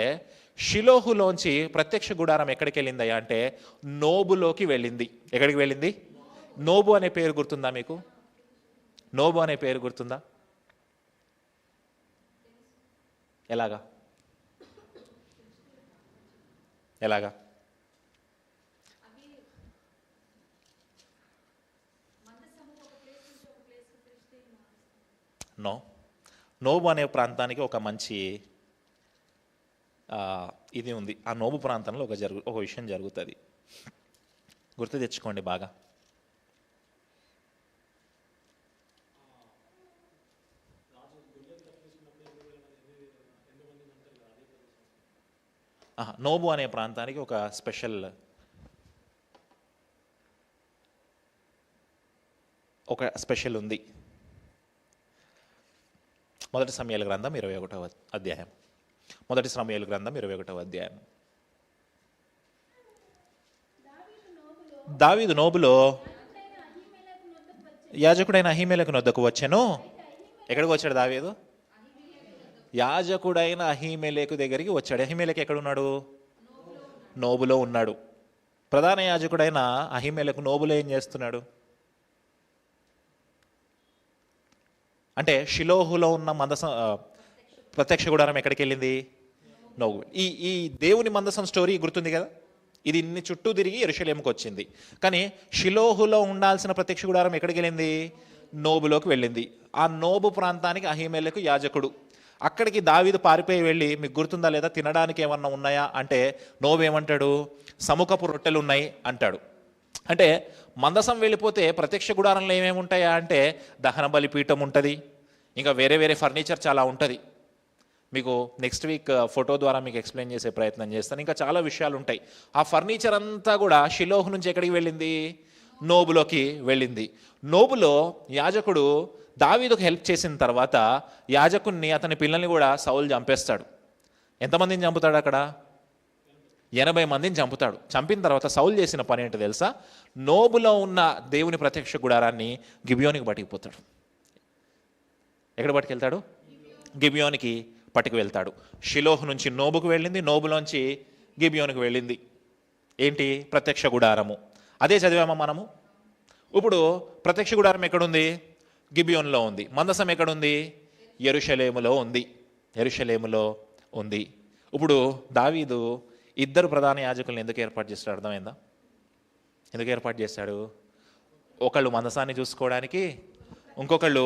షిలోహులోంచి ప్రత్యక్ష గుడారం ఎక్కడికి వెళ్ళిందయ్యా అంటే నోబులోకి వెళ్ళింది. ఎక్కడికి వెళ్ళింది? నోబు అనే పేరు గుర్తుందా మీకు? నోబు అనే పేరు గుర్తుందా? ఎలాగా? ఎలాగా? నోబు అనే ప్రాంతానికి ఒక మంచి ఇది ఉంది. ఆ నోబు ప్రాంతంలో ఒక విషయం జరుగుతుంది, గుర్తు తెచ్చుకోండి బాగా. నోబు అనే ప్రాంతానికి ఒక స్పెషల్ ఉంది. మొదటి సమూయేలు గ్రంథం 21వ అధ్యాయం. మొదటి సమూయేలు గ్రంథం 21వ అధ్యాయం. దావీదు నోబులో యాజకుడైన అహీమెలెకు నొద్దకు వచ్చెను. ఎక్కడికి వచ్చాడు దావీదు? యాజకుడైన అహీమెలెకు దగ్గరికి వచ్చాడు. అహీమెలెకు ఎక్కడున్నాడు? నోబులో ఉన్నాడు. ప్రధాన యాజకుడైన అహీమెలెకు నోబులో ఏం చేస్తున్నాడు అంటే, షిలోహులో ఉన్న మందసం ప్రత్యక్ష గుడారం ఎక్కడికి వెళ్ళింది? నోబు. ఈ దేవుని మందసం స్టోరీ గుర్తుంది కదా, ఇది ఇన్ని చుట్టూ తిరిగి యెరూషలేముకు వచ్చింది. కానీ షిలోహులో ఉండాల్సిన ప్రత్యక్ష గుడారం ఎక్కడికి వెళ్ళింది? నోబులోకి వెళ్ళింది. ఆ నోబు ప్రాంతానికి అహీమెలెకు యాజకుడు. అక్కడికి దావీదు పారిపోయి వెళ్ళి, మీకు గుర్తుందా లేదా, తినడానికి ఏమన్నా ఉన్నాయా అంటే నోబు ఏమంటాడు? సముఖపు రొట్టెలు ఉన్నాయి అంటాడు. అంటే మందసం వెళ్ళిపోతే ప్రత్యక్ష గుడారంలో ఏమేమి ఉంటాయా అంటే దహన బలిపీఠం ఉంటుంది, ఇంకా వేరే వేరే ఫర్నిచర్ చాలా ఉంటుంది. మీకు నెక్స్ట్ వీక్ ఫోటో ద్వారా మీకు ఎక్స్ప్లెయిన్ చేసే ప్రయత్నం చేస్తాను. ఇంకా చాలా విషయాలు ఉంటాయి. ఆ ఫర్నిచర్ అంతా కూడా షిలోహు నుంచి ఎక్కడికి వెళ్ళింది? నోబులోకి వెళ్ళింది. నోబులో యాజకుడు దావీదుకు హెల్ప్ చేసిన తర్వాత యాజకుడిని, అతని పిల్లల్ని కూడా సౌలు చంపేస్తాడు. ఎంతమందిని చంపుతాడు అక్కడ? 80 మందిని చంపుతాడు. చంపిన తర్వాత సౌలు చేసిన పని ఏంటో తెలుసా? నోబులో ఉన్న దేవుని ప్రత్యక్ష గుడారాన్ని గిబియోనికి పట్టుకుపోతాడు. ఎక్కడ పట్టుకెళ్తాడు? గిబియోనికి పట్టుకు వెళ్తాడు. షిలోహు నుంచి నోబుకు వెళ్ళింది, నోబులోంచి గిబియోనికి వెళ్ళింది. ఏంటి? ప్రత్యక్ష గుడారము. అదే చదివామా మనము. ఇప్పుడు ప్రత్యక్ష గుడారం ఎక్కడుంది? గిబియోన్లో ఉంది. మందసం ఎక్కడుంది? యెరూషలేములో ఉంది. యెరూషలేములో ఉంది. ఇప్పుడు దావీదు ఇద్దరు ప్రధాన యాజకులను ఎందుకు ఏర్పాటు చేస్తాడు అర్థమైందా? ఎందుకు ఏర్పాటు చేశాడు? ఒకళ్ళు మందసాన్ని చూసుకోవడానికి, ఇంకొకళ్ళు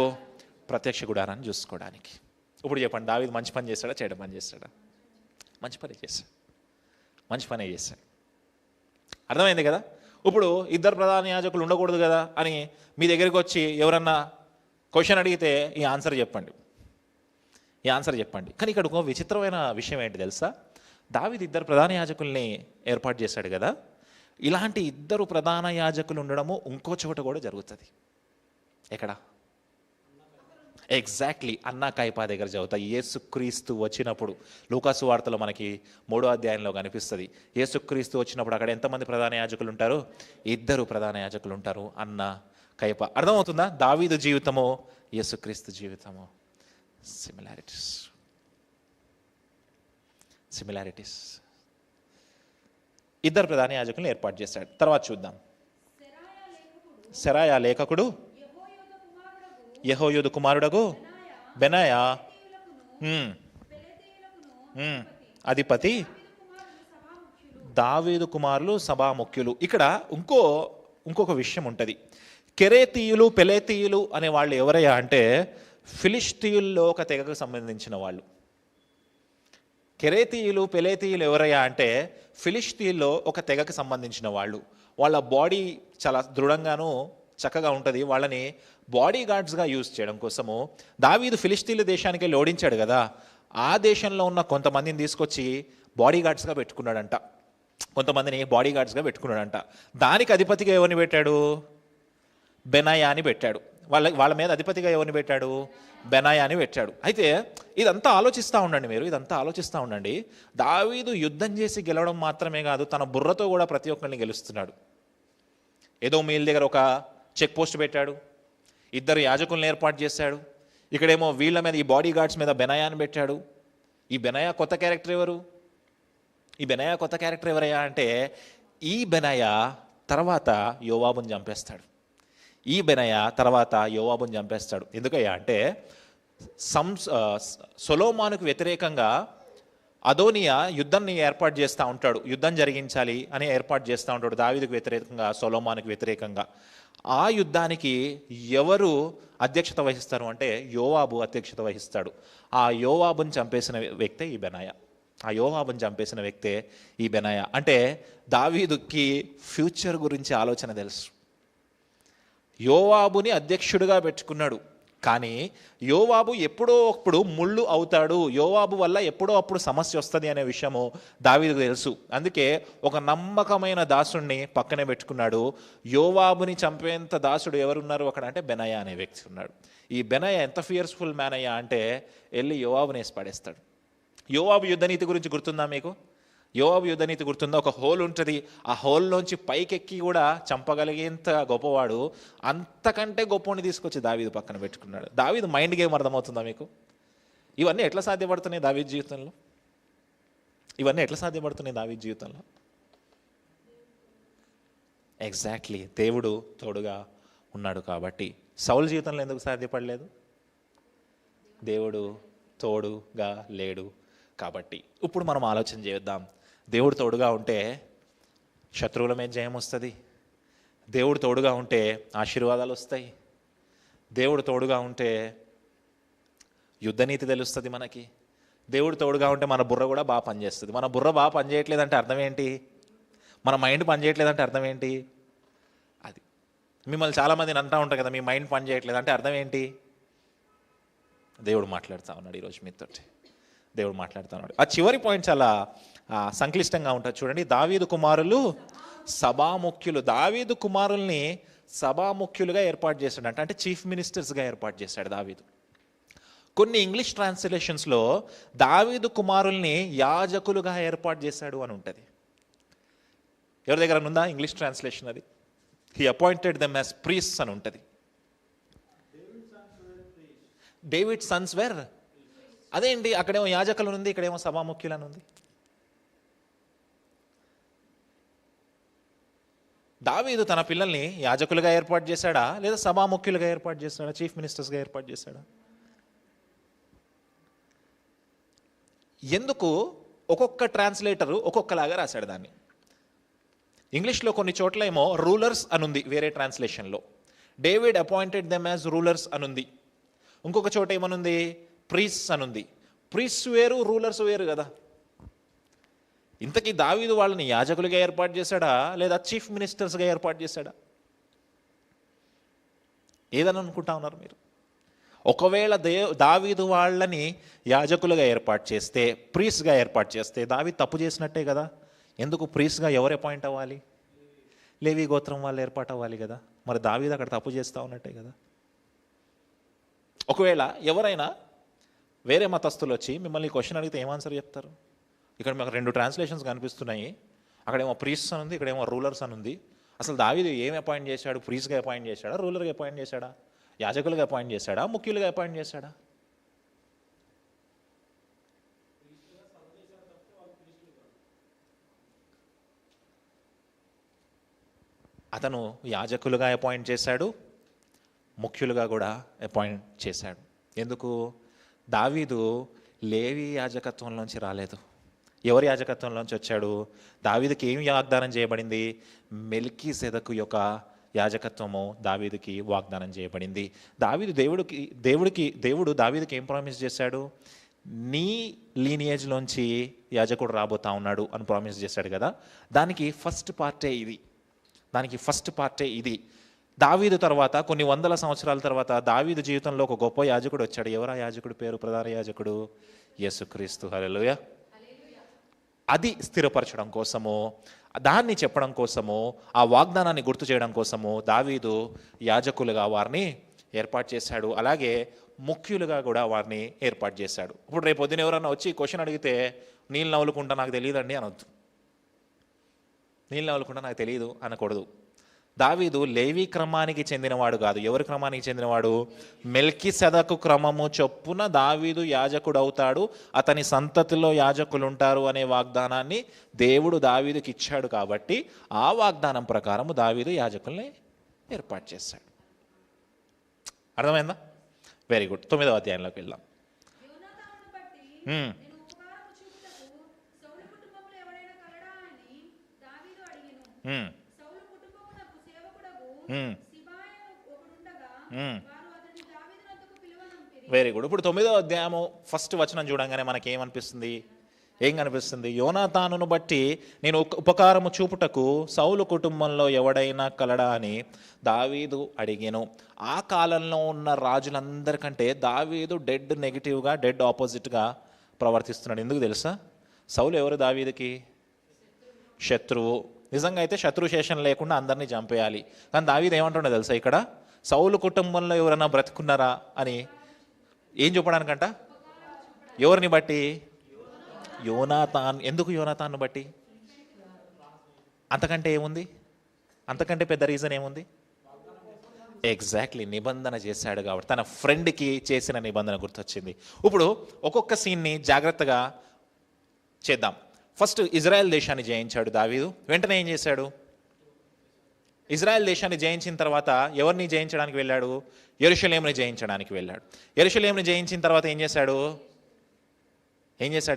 ప్రత్యక్ష గుడారాన్ని చూసుకోవడానికి. ఇప్పుడు చెప్పండి, దావీదు మంచి పని చేస్తాడా చెడ్డ పని చేస్తాడా? మంచి పని చేశాడు, మంచి పనే చేశాడు. అర్థమైంది కదా? ఇప్పుడు ఇద్దరు ప్రధాన యాజకులు ఉండకూడదు కదా అని మీ దగ్గరికి వచ్చి ఎవరన్నా క్వశ్చన్ అడిగితే ఈ ఆన్సర్ చెప్పండి, ఈ ఆన్సర్ చెప్పండి. కానీ ఇక్కడ ఒక విచిత్రమైన విషయం ఏంటి తెలుసా? దావీదు ఇద్దరు ప్రధాన యాజకుల్ని ఏర్పాటు చేశాడు కదా. ఇలాంటి ఇద్దరు ప్రధాన యాజకులు ఉండడము ఇంకో చోట కూడా జరుగుతుంది. ఎక్కడ? ఎగ్జాక్ట్లీ అన్నా కైపా దగ్గర చదువుతా. యేసుక్రీస్తు వచ్చినప్పుడు లూకాసు వార్తలో మనకి 3వ అధ్యాయంలో కనిపిస్తుంది. యేసుక్రీస్తు వచ్చినప్పుడు అక్కడ ఎంతమంది ప్రధాన యాజకులు ఉంటారు? ఇద్దరు ప్రధాన యాజకులు ఉంటారు, అన్న కైపా. అర్థమవుతుందా? దావీదు జీవితము, యేసుక్రీస్తు జీవితము సిమిలారిటీస్. ఇద్దరు ప్రధాన యాజకులను ఏర్పాటు చేశాడు. తర్వాత చూద్దాం. సెరాయా లేఖకుడు, యెహోయాదు కుమారుడగు బెనాయా అధిపతి, దావీదు కుమారులు సభాముఖ్యులు. ఇక్కడ ఇంకొక విషయం ఉంటుంది. కెరేతీయులు పెలేతీయులు అనే వాళ్ళు ఎవరయ్యా అంటే ఫిలిష్తీయుల్లో ఒక తెగకు సంబంధించిన వాళ్ళు. కెరేతీయులు పెలేతీయులు ఎవరయ్యా అంటే ఫిలిష్తీయుల్లో ఒక తెగకు సంబంధించిన వాళ్ళు. వాళ్ళ బాడీ చాలా దృఢంగాను చక్కగా ఉంటుంది. వాళ్ళని బాడీ గార్డ్స్గా యూజ్ చేయడం కోసము దావీదు ఫిలిష్తీయుల దేశానికి వెళ్ళి ఓడించాడు కదా, ఆ దేశంలో ఉన్న కొంతమందిని తీసుకొచ్చి బాడీ గార్డ్స్గా పెట్టుకున్నాడంట. కొంతమందిని బాడీ గార్డ్స్గా పెట్టుకున్నాడంట. దానికి అధిపతిగా ఎవరిని పెట్టాడు? బెనాయాని పెట్టాడు. వాళ్ళ మీద అధిపతిగా ఎవరిని పెట్టాడు? బెనాయాని పెట్టాడు. అయితే ఇదంతా ఆలోచిస్తూ ఉండండి మీరు, ఇదంతా ఆలోచిస్తూ ఉండండి. దావీదు యుద్ధం చేసి గెలవడం మాత్రమే కాదు, తన బుర్రతో కూడా ప్రతి ఒక్కరిని గెలుస్తున్నాడు. ఏదో మీల్ దగ్గర ఒక చెక్ పోస్ట్ పెట్టాడు, ఇద్దరు యాజకులను ఏర్పాటు చేశాడు. ఇక్కడేమో వీళ్ళ మీద, ఈ బాడీ గార్డ్స్ మీద బెనాయాని పెట్టాడు. ఈ బెనాయా కొత్త క్యారెక్టర్ ఎవరు? ఈ బెనాయా కొత్త క్యారెక్టర్ ఎవరయ్యా అంటే ఈ బెనాయా తర్వాత యోవాబుని చంపేస్తాడు. ఈ బెనాయా తర్వాత యోవాబుని చంపేస్తాడు. ఎందుకయ్యా అంటే సొలొమోనుకు వ్యతిరేకంగా అదోనియా యుద్ధాన్ని ఏర్పాటు చేస్తూ ఉంటాడు. యుద్ధం జరిగించాలి అని ఏర్పాటు చేస్తూ ఉంటాడు దావీదుకు వ్యతిరేకంగా, సొలొమోనుకు వ్యతిరేకంగా. ఆ యుద్ధానికి ఎవరు అధ్యక్షత వహిస్తారు అంటే యోవాబు అధ్యక్షత వహిస్తాడు. ఆ యోవాబుని చంపేసిన వ్యక్తే ఈ బెనాయా. ఆ యోవాబుని చంపేసిన వ్యక్తే ఈ బెనాయా. అంటే దావీదుకి ఫ్యూచర్ గురించి ఆలోచన తెలుసు. యోవాబుని అధ్యక్షుడిగా పెట్టుకున్నాడు, కానీ యోవాబు ఎప్పుడో అప్పుడు ముళ్ళు అవుతాడు, యోవాబు వల్ల ఎప్పుడో అప్పుడు సమస్య వస్తుంది అనే విషయము దావీదుకు తెలుసు. అందుకే ఒక నమ్మకమైన దాసుడిని పక్కనే పెట్టుకున్నాడు. యోవాబుని చంపేంత దాసుడు ఎవరున్నారు అక్కడ అంటే బెనాయా అనే వ్యక్తి ఉన్నాడు. ఈ బెనాయా ఎంత ఫియర్స్ఫుల్ మ్యాన్ అయ్యా అంటే వెళ్ళి యోవాబుని వేసి పడేస్తాడు. యోవాబు యుద్ధనీతి గురించి గుర్తుందా మీకు? యోవాబు యుద్ధనీతి గుర్తుందా? ఒక హోల్ ఉంటుంది, ఆ హోల్లోంచి పైకెక్కి కూడా చంపగలిగేంత గొప్పవాడు. అంతకంటే గొప్పని తీసుకొచ్చి దావీదు పక్కన పెట్టుకున్నాడు. దావీదు మైండ్ గేమ్ అర్థమవుతుందా మీకు? ఇవన్నీ ఎట్లా సాధ్యపడుతున్నాయి దావీదు జీవితంలో? ఇవన్నీ ఎట్లా సాధ్యపడుతున్నాయి దావీదు జీవితంలో? ఎగ్జాక్ట్లీ దేవుడు తోడుగా ఉన్నాడు కాబట్టి. సౌలు జీవితంలో ఎందుకు సాధ్యపడలేదు? దేవుడు తోడుగా లేడు కాబట్టి. ఇప్పుడు మనం ఆలోచన చేద్దాం. దేవుడు తోడుగా ఉంటే శత్రువుల మీద జయం వస్తుంది. దేవుడు తోడుగా ఉంటే ఆశీర్వాదాలు వస్తాయి. దేవుడు తోడుగా ఉంటే యుద్ధనీతి తెలుస్తుంది మనకి. దేవుడు తోడుగా ఉంటే మన బుర్ర కూడా బాగా పనిచేస్తుంది. మన బుర్ర బాగా పనిచేయట్లేదంటే అర్థం ఏంటి? మన మైండ్ పనిచేయట్లేదంటే అర్థం ఏంటి? అది మిమ్మల్ని చాలామందిని అంటూ ఉంటారు కదా, మీ మైండ్ పనిచేయట్లేదు అంటే అర్థం ఏంటి? దేవుడు మాట్లాడుతూ ఉన్నాడు ఈరోజు మీతోటి. దేవుడు మాట్లాడుతూ ఉన్నాడు. ఆ చివరి పాయింట్ చాలా సంక్లిష్టంగా ఉంటుంది చూడండి. దావీదు కుమారులు సభాముఖ్యులు. దావీదు కుమారుల్ని సభాముఖ్యులుగా ఏర్పాటు చేశాడు అంటే చీఫ్ మినిస్టర్స్గా ఏర్పాటు చేశాడు దావీదు. కొన్ని ఇంగ్లీష్ ట్రాన్స్లేషన్స్లో దావీదు కుమారుల్ని యాజకులుగా ఏర్పాటు చేశాడు అని ఉంటుంది. ఎవరి దగ్గర ఉందా ఇంగ్లీష్ ట్రాన్స్లేషన్? అది he appointed them as priests అని ఉంటుంది. డేవిడ్ సన్స్ వేర్, అదేంటి అక్కడేమో యాజకులు ఉంది, ఇక్కడేమో సభాముఖ్యులని ఉంది. దావీదు తన పిల్లల్ని యాజకులుగా ఏర్పాటు చేశాడా లేదా సభాముఖ్యులుగా ఏర్పాటు చేశాడా, చీఫ్ మినిస్టర్స్గా ఏర్పాటు చేశాడా? ఎందుకు ఒక్కొక్క ట్రాన్స్లేటరు ఒక్కొక్కలాగా రాశాడు దాన్ని. ఇంగ్లీష్లో కొన్ని చోట్ల ఏమో రూలర్స్ అనుంది వేరే ట్రాన్స్లేషన్లో, David appointed them as rulers అనుంది. ఇంకొక చోట ఏమనుంది, ప్రీస్ట్స్ అనుంది. ప్రీస్ట్స్ వేరు, రూలర్స్ వేరు కదా. ఇంతకీ దావీదు వాళ్ళని యాజకులుగా ఏర్పాటు చేశాడా లేదా చీఫ్ మినిస్టర్స్గా ఏర్పాటు చేశాడా? ఏదని అనుకుంటా ఉన్నారు మీరు? ఒకవేళ దావీదు వాళ్ళని యాజకులుగా ఏర్పాటు చేస్తే, ప్రీస్ట్గా ఏర్పాటు చేస్తే దావీదు తప్పు చేసినట్టే కదా. ఎందుకు ప్రీస్ట్గా ఎవరు అపాయింట్ అవ్వాలి? లేవి గోత్రం వాళ్ళు ఏర్పాటు అవ్వాలి కదా. మరి దావీదు అక్కడ తప్పు చేస్తూ ఉన్నట్టే కదా. ఒకవేళ ఎవరైనా వేరే మతస్థులు వచ్చి మిమ్మల్ని క్వశ్చన్ అడిగితే ఏం ఆన్సర్ చెప్తారు? ఇక్కడ మాకు 2 ట్రాన్స్లేషన్స్ కనిపిస్తున్నాయి, అక్కడేమో ప్రీస్ట్స్ అని ఉంది, ఇక్కడేమో రూలర్స్ అని ఉంది. అసలు దావీదు ఏమి అపాయింట్ చేశాడు? ప్రీస్ట్గా అపాయింట్ చేశాడా, రూలర్గా అపాయింట్ చేశాడా, యాజకులుగా అపాయింట్ చేశాడా, ముఖ్యులుగా అపాయింట్ చేశాడా? అతను యాజకులుగా అపాయింట్ చేశాడు, ముఖ్యులుగా కూడా అపాయింట్ చేశాడు. ఎందుకు? దావీదు లేవి యాజకత్వంలోంచి రాలేదు. ఎవరి యాజకత్వంలోంచి వచ్చాడు? దావీదుకి ఏమి వాగ్దానం చేయబడింది? మెల్కీసెదెకు యొక్క యాజకత్వము దావీదుకి వాగ్దానం చేయబడింది. దేవుడు దావీదుకి ఏం ప్రామిస్ చేశాడు? నీ లీనియేజ్లోంచి యాజకుడు రాబోతా ఉన్నాడు అని ప్రామిస్ చేశాడు కదా. దానికి ఫస్ట్ పార్టే ఇది. దావీదు తర్వాత కొన్ని వందల సంవత్సరాల తర్వాత దావీదు జీవితంలో ఒక గొప్ప యాజకుడు వచ్చాడు. ఎవరా యాజకుడు పేరు? ప్రధాన యాజకుడు యేసుక్రీస్తు. హల్లెలూయా. అది స్థిరపరచడం కోసము, దాన్ని చెప్పడం కోసము, ఆ వాగ్దానాన్ని గుర్తు చేయడం కోసము దావీదు యాజకులుగా వారిని ఏర్పాటు చేశాడు. అలాగే ముఖ్యులుగా కూడా వారిని ఏర్పాటు చేశాడు. ఇప్పుడు రేపు పొద్దున ఎవరన్నా వచ్చి క్వశ్చన్ అడిగితే నీళ్ళు నవ్వులుకుంటా నాకు తెలియదండి అనొద్దు. నీళ్ళు నవ్వులుకుంటా నాకు తెలియదు అనకూడదు. దావీదు లేవి క్రమానికి చెందినవాడు కాదు. ఎవరి క్రమానికి చెందినవాడు? మెల్కీసెదెకు క్రమము చొప్పున దావీదు యాజకుడు అవుతాడు, అతని సంతతిలో యాజకులు ఉంటారు అనే వాగ్దానాన్ని దేవుడు దావీదుకి ఇచ్చాడు. కాబట్టి ఆ వాగ్దానం ప్రకారము దావీదు యాజకుల్ని ఏర్పాటు చేశాడు. అర్థమైందా? Very good. 9వ అధ్యాయంలోకి వెళ్దాం. Very good. ఇప్పుడు 9వ అధ్యాయము ఫస్ట్ వచనం చూడంగానే మనకి ఏం కనిపిస్తుంది? యోనాతానును బట్టి నేను ఉపకారము చూపుటకు సౌలు కుటుంబంలో ఎవడైనా కలడా అని దావీదు అడిగాను. ఆ కాలంలో ఉన్న రాజులందరికంటే దావీదు డెడ్ ఆపోజిట్గా ప్రవర్తిస్తున్నాడు. ఎందుకు తెలుసా? సౌలు ఎవరు? దావీదుకి శత్రువు. నిజంగా అయితే శత్రుశేషం లేకుండా అందరినీ చంపేయాలి. కానీ దావీదు ఏమంటుండో తెలుసా? ఇక్కడ సౌలు కుటుంబంలో ఎవరైనా బ్రతుకున్నారా అని ఏం చెప్పడానికంట? ఎవరిని బట్టి? యోనాతాన్. ఎందుకు యోనాతాన్ను బట్టి? అంతకంటే ఏముంది? అంతకంటే పెద్ద రీజన్ ఏముంది? ఎగ్జాక్ట్లీ, నిబంధన చేశాడు కాబట్టి. తన ఫ్రెండ్కి చేసిన నిబంధన గుర్తొచ్చింది. ఇప్పుడు ఒక్కొక్క సీన్ని జాగ్రత్తగా చేద్దాం. ఫస్ట్ ఇజ్రాయెల్ దేశాన్ని జయించాడు దావీదు. వెంటనే ఏం చేశాడు? ఇజ్రాయెల్ దేశాన్ని జయించిన తర్వాత ఎవరిని జయించడానికి వెళ్ళాడు? యెరూషలేముని జయించడానికి వెళ్ళాడు. యెరూషలేముని జయించిన తర్వాత ఏం చేశాడు?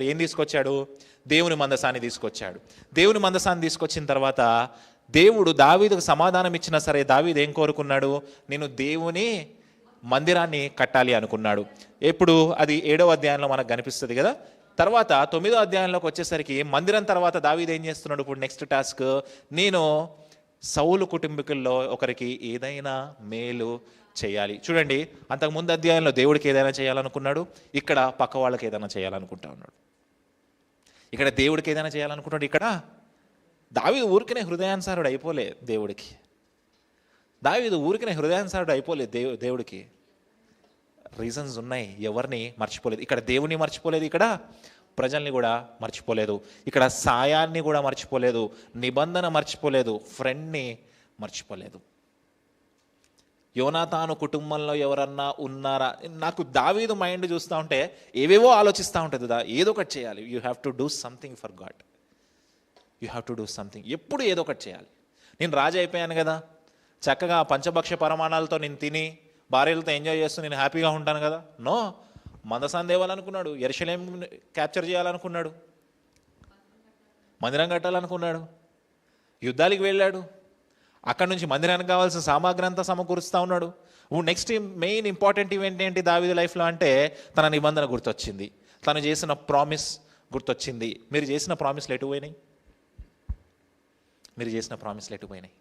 ఏం తీసుకొచ్చాడు? దేవుని మందసాన్ని తీసుకొచ్చాడు. దేవుని మందసాన్ని తీసుకొచ్చిన తర్వాత దేవుడు దావీదుకు సమాధానం ఇచ్చినా సరే దావీదు ఏం కోరుకున్నాడు? నేను దేవుని మందిరాన్ని కట్టాలి అనుకున్నాడు. ఎప్పుడు? అది 7వ అధ్యాయంలో మనకు కనిపిస్తుంది కదా. తర్వాత 9వ అధ్యాయంలోకి వచ్చేసరికి మందిరం తర్వాత దావీదు ఏం చేస్తున్నాడు? ఇప్పుడు నెక్స్ట్ టాస్క్, నేను సౌలు కుటుంబీకుల్లో ఒకరికి ఏదైనా మేలు చేయాలి. చూడండి, అంతకుముందు అధ్యాయంలో దేవుడికి ఏదైనా చేయాలనుకున్నాడు, ఇక్కడ పక్క వాళ్ళకి ఏదైనా చేయాలనుకుంటా ఉన్నాడు. ఇక్కడ దేవుడికి ఏదైనా చేయాలనుకుంటాడు, ఇక్కడ దావీదు ఊరికనే హృదయానుసారుడు అయిపోలే దేవుడికి. దేవుడికి రీజన్స్ ఉన్నాయి. ఎవరిని మర్చిపోలేదు. ఇక్కడ దేవుని మర్చిపోలేదు, ఇక్కడ ప్రజల్ని కూడా మర్చిపోలేదు, ఇక్కడ సాయాన్ని కూడా మర్చిపోలేదు, నిబంధన మర్చిపోలేదు, ఫ్రెండ్ని మర్చిపోలేదు. యోనాతాను కుటుంబంలో ఎవరన్నా ఉన్నారా? నాకు దావీదు మైండ్ చూస్తూ ఉంటే ఏవేవో ఆలోచిస్తూ ఉంటుంది. ఏదో ఒకటి చేయాలి. You have to do something for God. ఎప్పుడు ఏదో ఒకటి చేయాలి. నేను రాజు అయిపోయాను కదా, చక్కగా పంచభక్ష పరమాణాలతో నేను తిని భార్యలతో ఎంజాయ్ చేస్తూ నేను హ్యాపీగా ఉంటాను కదా. నో, మందసాన్ని తేవాలనుకున్నాడు, యెరూషలేం క్యాప్చర్ చేయాలనుకున్నాడు. మందిరం కట్టాలనుకున్నాడు, యుద్ధానికి వెళ్ళాడు, అక్కడ నుంచి మందిరానికి కావాల్సిన సామాగ్రి అంతా సమకూరుస్తూ ఉన్నాడు. నెక్స్ట్ మెయిన్ ఇంపార్టెంట్ ఈవెంట్ ఏంటి దావీదు లైఫ్లో అంటే తన నిబంధన గుర్తొచ్చింది, తను చేసిన ప్రామిస్ గుర్తొచ్చింది. మీరు చేసిన ప్రామిస్లు ఎటు పోయినాయి? మీరు చేసిన ప్రామిస్లు ఎటు పోయినాయి?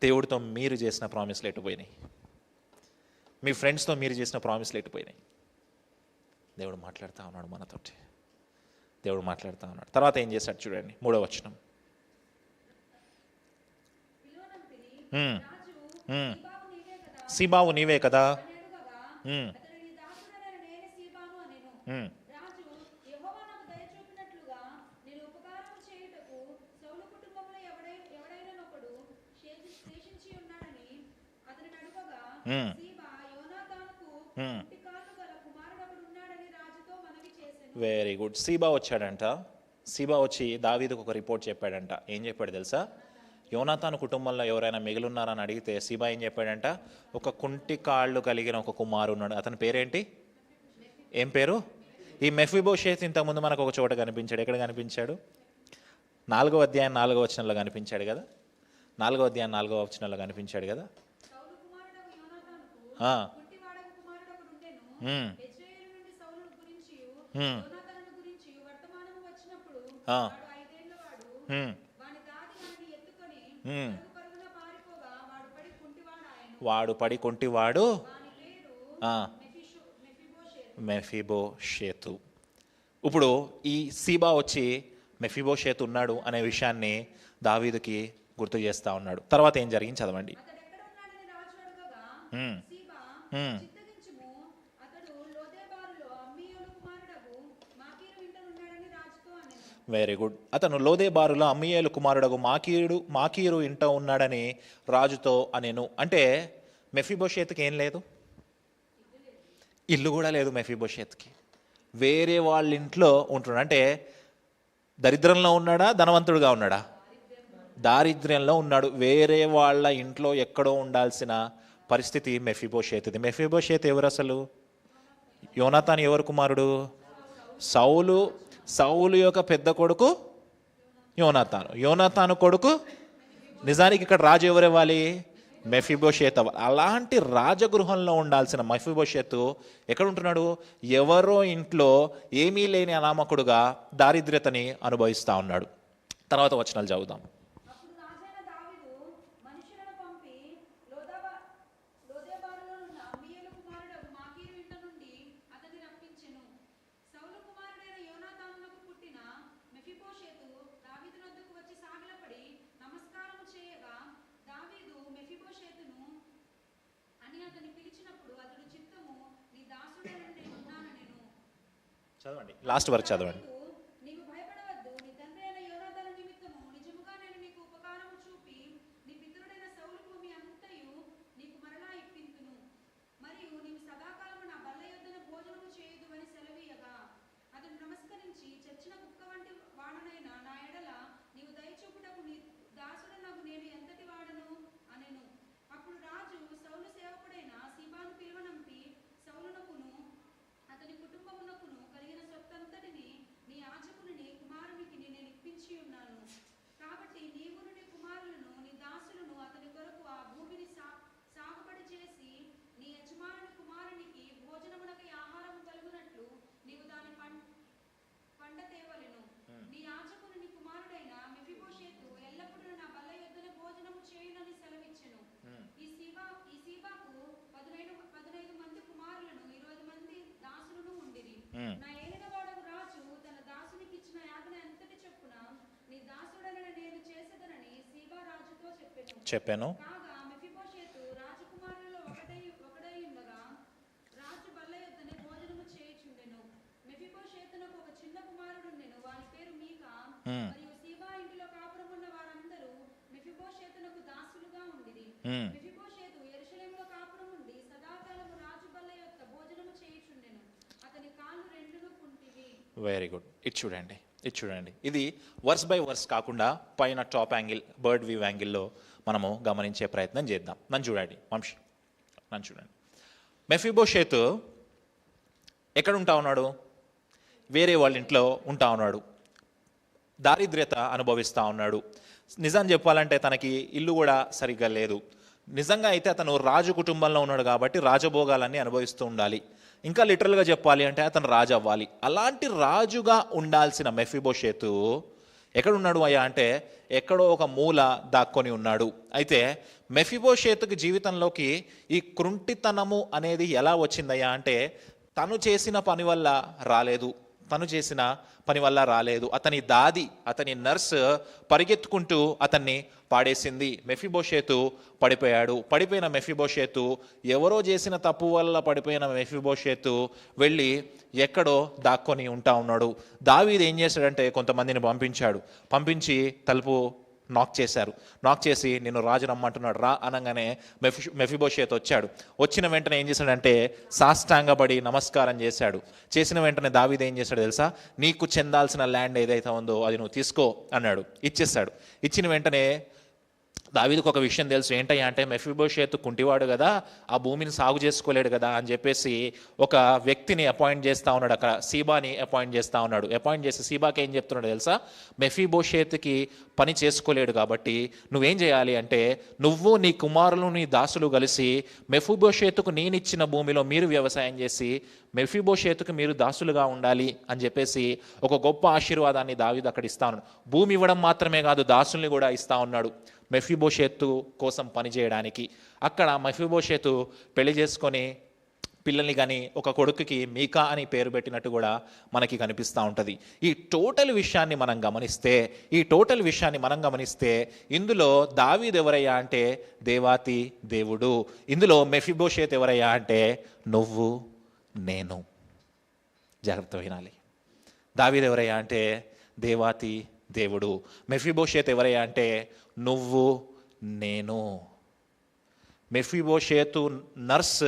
దేవుడితో మీరు చేసిన ప్రామిస్లు ఎటు పోయినాయి? మీ ఫ్రెండ్స్తో మీరు చేసిన ప్రామిస్లు ఎటు పోయినాయి? దేవుడు మాట్లాడుతూ ఉన్నాడు మనతోటి, దేవుడు మాట్లాడుతూ ఉన్నాడు. తర్వాత ఏం చేశాడు చూడండి, 3వ వచనం. సీబావు నీవే కదా. Very good. సీబా వచ్చాడంట. సీబా వచ్చి దావీదుకు ఒక రిపోర్ట్ చెప్పాడంట. ఏం చెప్పాడు తెలుసా? యోనాతాను కుటుంబంలో ఎవరైనా మిగిలిన్నారని అడిగితే సీబా ఏం చెప్పాడంట? ఒక కుంటి కాళ్ళు కలిగిన ఒక కుమారుడు ఉన్నాడు. అతని పేరేంటి? ఏం పేరు? ఈ మెఫీబోషేత్ ఇంతకుముందు మనకు ఒక చోట కనిపించాడు. ఎక్కడ కనిపించాడు? 4వ అధ్యాయం 4వ వచనంలో కనిపించాడు కదా. 4వ అధ్యాయం 4వ వచనంలో కనిపించాడు కదా. వాడు పడి కుంటివాడు మెఫీబోషేతు. ఇప్పుడు ఈ సీబా వచ్చి మెఫీబోషేతు ఉన్నాడు అనే విషయాన్ని దావీదుకి గుర్తు చేస్తా ఉన్నాడు. తర్వాత ఏం జరిగింది చదవండి. Very good. అతను లోదేబారులో అమ్మీయేలు కుమారుడగు మాకీరు ఇంట ఉన్నాడని రాజుతో అనేను. అంటే మెఫీబోషేత్కి ఏం లేదు? ఇల్లు కూడా లేదు మెఫీబోషేత్కి. వేరే వాళ్ళ ఇంట్లో ఉంటున్నాడు. అంటే దరిద్రంలో ఉన్నాడా, ధనవంతుడుగా ఉన్నాడా? దారిద్ర్యంలో ఉన్నాడు. వేరే వాళ్ళ ఇంట్లో ఎక్కడో ఉండాల్సిన పరిస్థితి మెఫీబోషేత్ది. మెఫీబోషేత్ ఎవరు అసలు? యోనాతాను ఎవరు కుమారుడు? సౌలు యొక్క పెద్ద కొడుకు యోనాతాను. యోనాతాను కొడుకు నిజానికి ఇక్కడ రాజు ఎవరు ఇవ్వాలి? మెఫీబోషేత్. అలాంటి రాజగృహంలో ఉండాల్సిన మెఫీబోషేతు ఎక్కడ ఉంటున్నాడు? ఎవరో ఇంట్లో ఏమీ లేని అనామకుడుగా దారిద్ర్యతని అనుభవిస్తూ ఉన్నాడు. తర్వాత వచనాలు చదువుదాం. చదవండి, లాస్ట్ వరకు చదవండి. చెప్పాను. Very good. ఇది చూడండి. ఇది వర్స్ బై వర్స్ కాకుండా పైన టాప్ యాంగిల్, బర్డ్ వ్యూ యాంగిల్లో మనము గమనించే ప్రయత్నం చేద్దాం. నన్ను చూడండి వంశీ, నన్ను చూడండి. మెఫీబోషేతు ఎక్కడ ఉంటా ఉన్నాడు? వేరే వాళ్ళ ఇంట్లో ఉంటా ఉన్నాడు, దారిద్ర్యత అనుభవిస్తూ ఉన్నాడు. నిజం చెప్పాలంటే తనకి ఇల్లు కూడా సరిగ్గా లేదు. నిజంగా అయితే అతను రాజు కుటుంబంలో ఉన్నాడు కాబట్టి రాజభోగాలన్నీ అనుభవిస్తూ ఉండాలి. ఇంకా లిటరల్గా చెప్పాలి అంటే అతను రాజు అవ్వాలి. అలాంటి రాజుగా ఉండాల్సిన మెఫీబోషేతు ఎక్కడున్నాడు అయ్యా అంటే ఎక్కడో ఒక మూల దాక్కొని ఉన్నాడు. అయితే మెఫీబోషేతుకి జీవితంలోకి ఈ కృంటితనము అనేది ఎలా వచ్చిందయ్యా అంటే తను చేసిన పని వల్ల రాలేదు. అతని దాది, అతని నర్స్ పరిగెత్తుకుంటూ అతన్ని పాడేసింది. మెఫీబోషేతు పడిపోయిన మెఫీబోషేతు, ఎవరో చేసిన తప్పు వల్ల పడిపోయిన మెఫీబోషేతు వెళ్ళి ఎక్కడో దాక్కొని ఉంటా ఉన్నాడు. దావీదు ఏం చేశాడంటే కొంతమందిని పంపించి తలుపు నాక్ చేసి నిన్ను రాజు రమ్మంటున్నాడు రా అనగానే మెఫీబోషేతు వచ్చిన వెంటనే ఏం చేశాడంటే సాష్టాంగపడి నమస్కారం చేసిన వెంటనే దావీదు ఏం చేశాడు తెలుసా? నీకు చెందాల్సిన ల్యాండ్ ఏదైతే ఉందో అది నువ్వు తీసుకో అన్నాడు. ఇచ్చిన వెంటనే దావీదుకు ఒక విషయం తెలుసు. ఏంటయ్యా అంటే మెఫీబోషేతు కుంటివాడు కదా, ఆ భూమిని సాగు చేసుకోలేడు కదా అని చెప్పేసి ఒక వ్యక్తిని అపాయింట్ చేస్తూ ఉన్నాడు. అక్కడ సీబాని అపాయింట్ చేసి సీబాకి ఏం చెప్తున్నాడు తెలుసా? మెఫీబోషేతుకి పని చేసుకోలేడు కాబట్టి నువ్వేం చేయాలి అంటే నువ్వు నీ కుమారులు నీ దాసులు కలిసి మెఫీబోషేతుకు నేనిచ్చిన భూమిలో మీరు వ్యవసాయం చేసి మెఫీబోషేతుకు మీరు దాసులుగా ఉండాలి అని చెప్పేసి ఒక గొప్ప ఆశీర్వాదాన్ని దావీదు అక్కడ ఇస్తా ఉన్నాడు. భూమి ఇవ్వడం మాత్రమే కాదు, దాసుల్ని కూడా ఇస్తా ఉన్నాడు మెఫీబోషేతు కోసం పనిచేయడానికి. అక్కడ మెఫీబోషేతు పెళ్లి చేసుకొని పిల్లల్ని కానీ ఒక కొడుకుకి మీకా అని పేరు పెట్టినట్టు కూడా మనకి కనిపిస్తూ ఉంటుంది. ఈ టోటల్ విషయాన్ని మనం గమనిస్తే ఇందులో దావీదు ఎవరయ్యా అంటే దేవాతి దేవుడు. ఇందులో మెఫీబోషేతు ఎవరయ్యా అంటే నువ్వు నేను. జాగ్రత్త వినాలి. దావీదు ఎవరయ్యా అంటే దేవాతి దేవుడు. మెఫీబోషేతు ఎవరయ్యా అంటే నువ్వు నేను. మెఫీబోషేతు నర్స్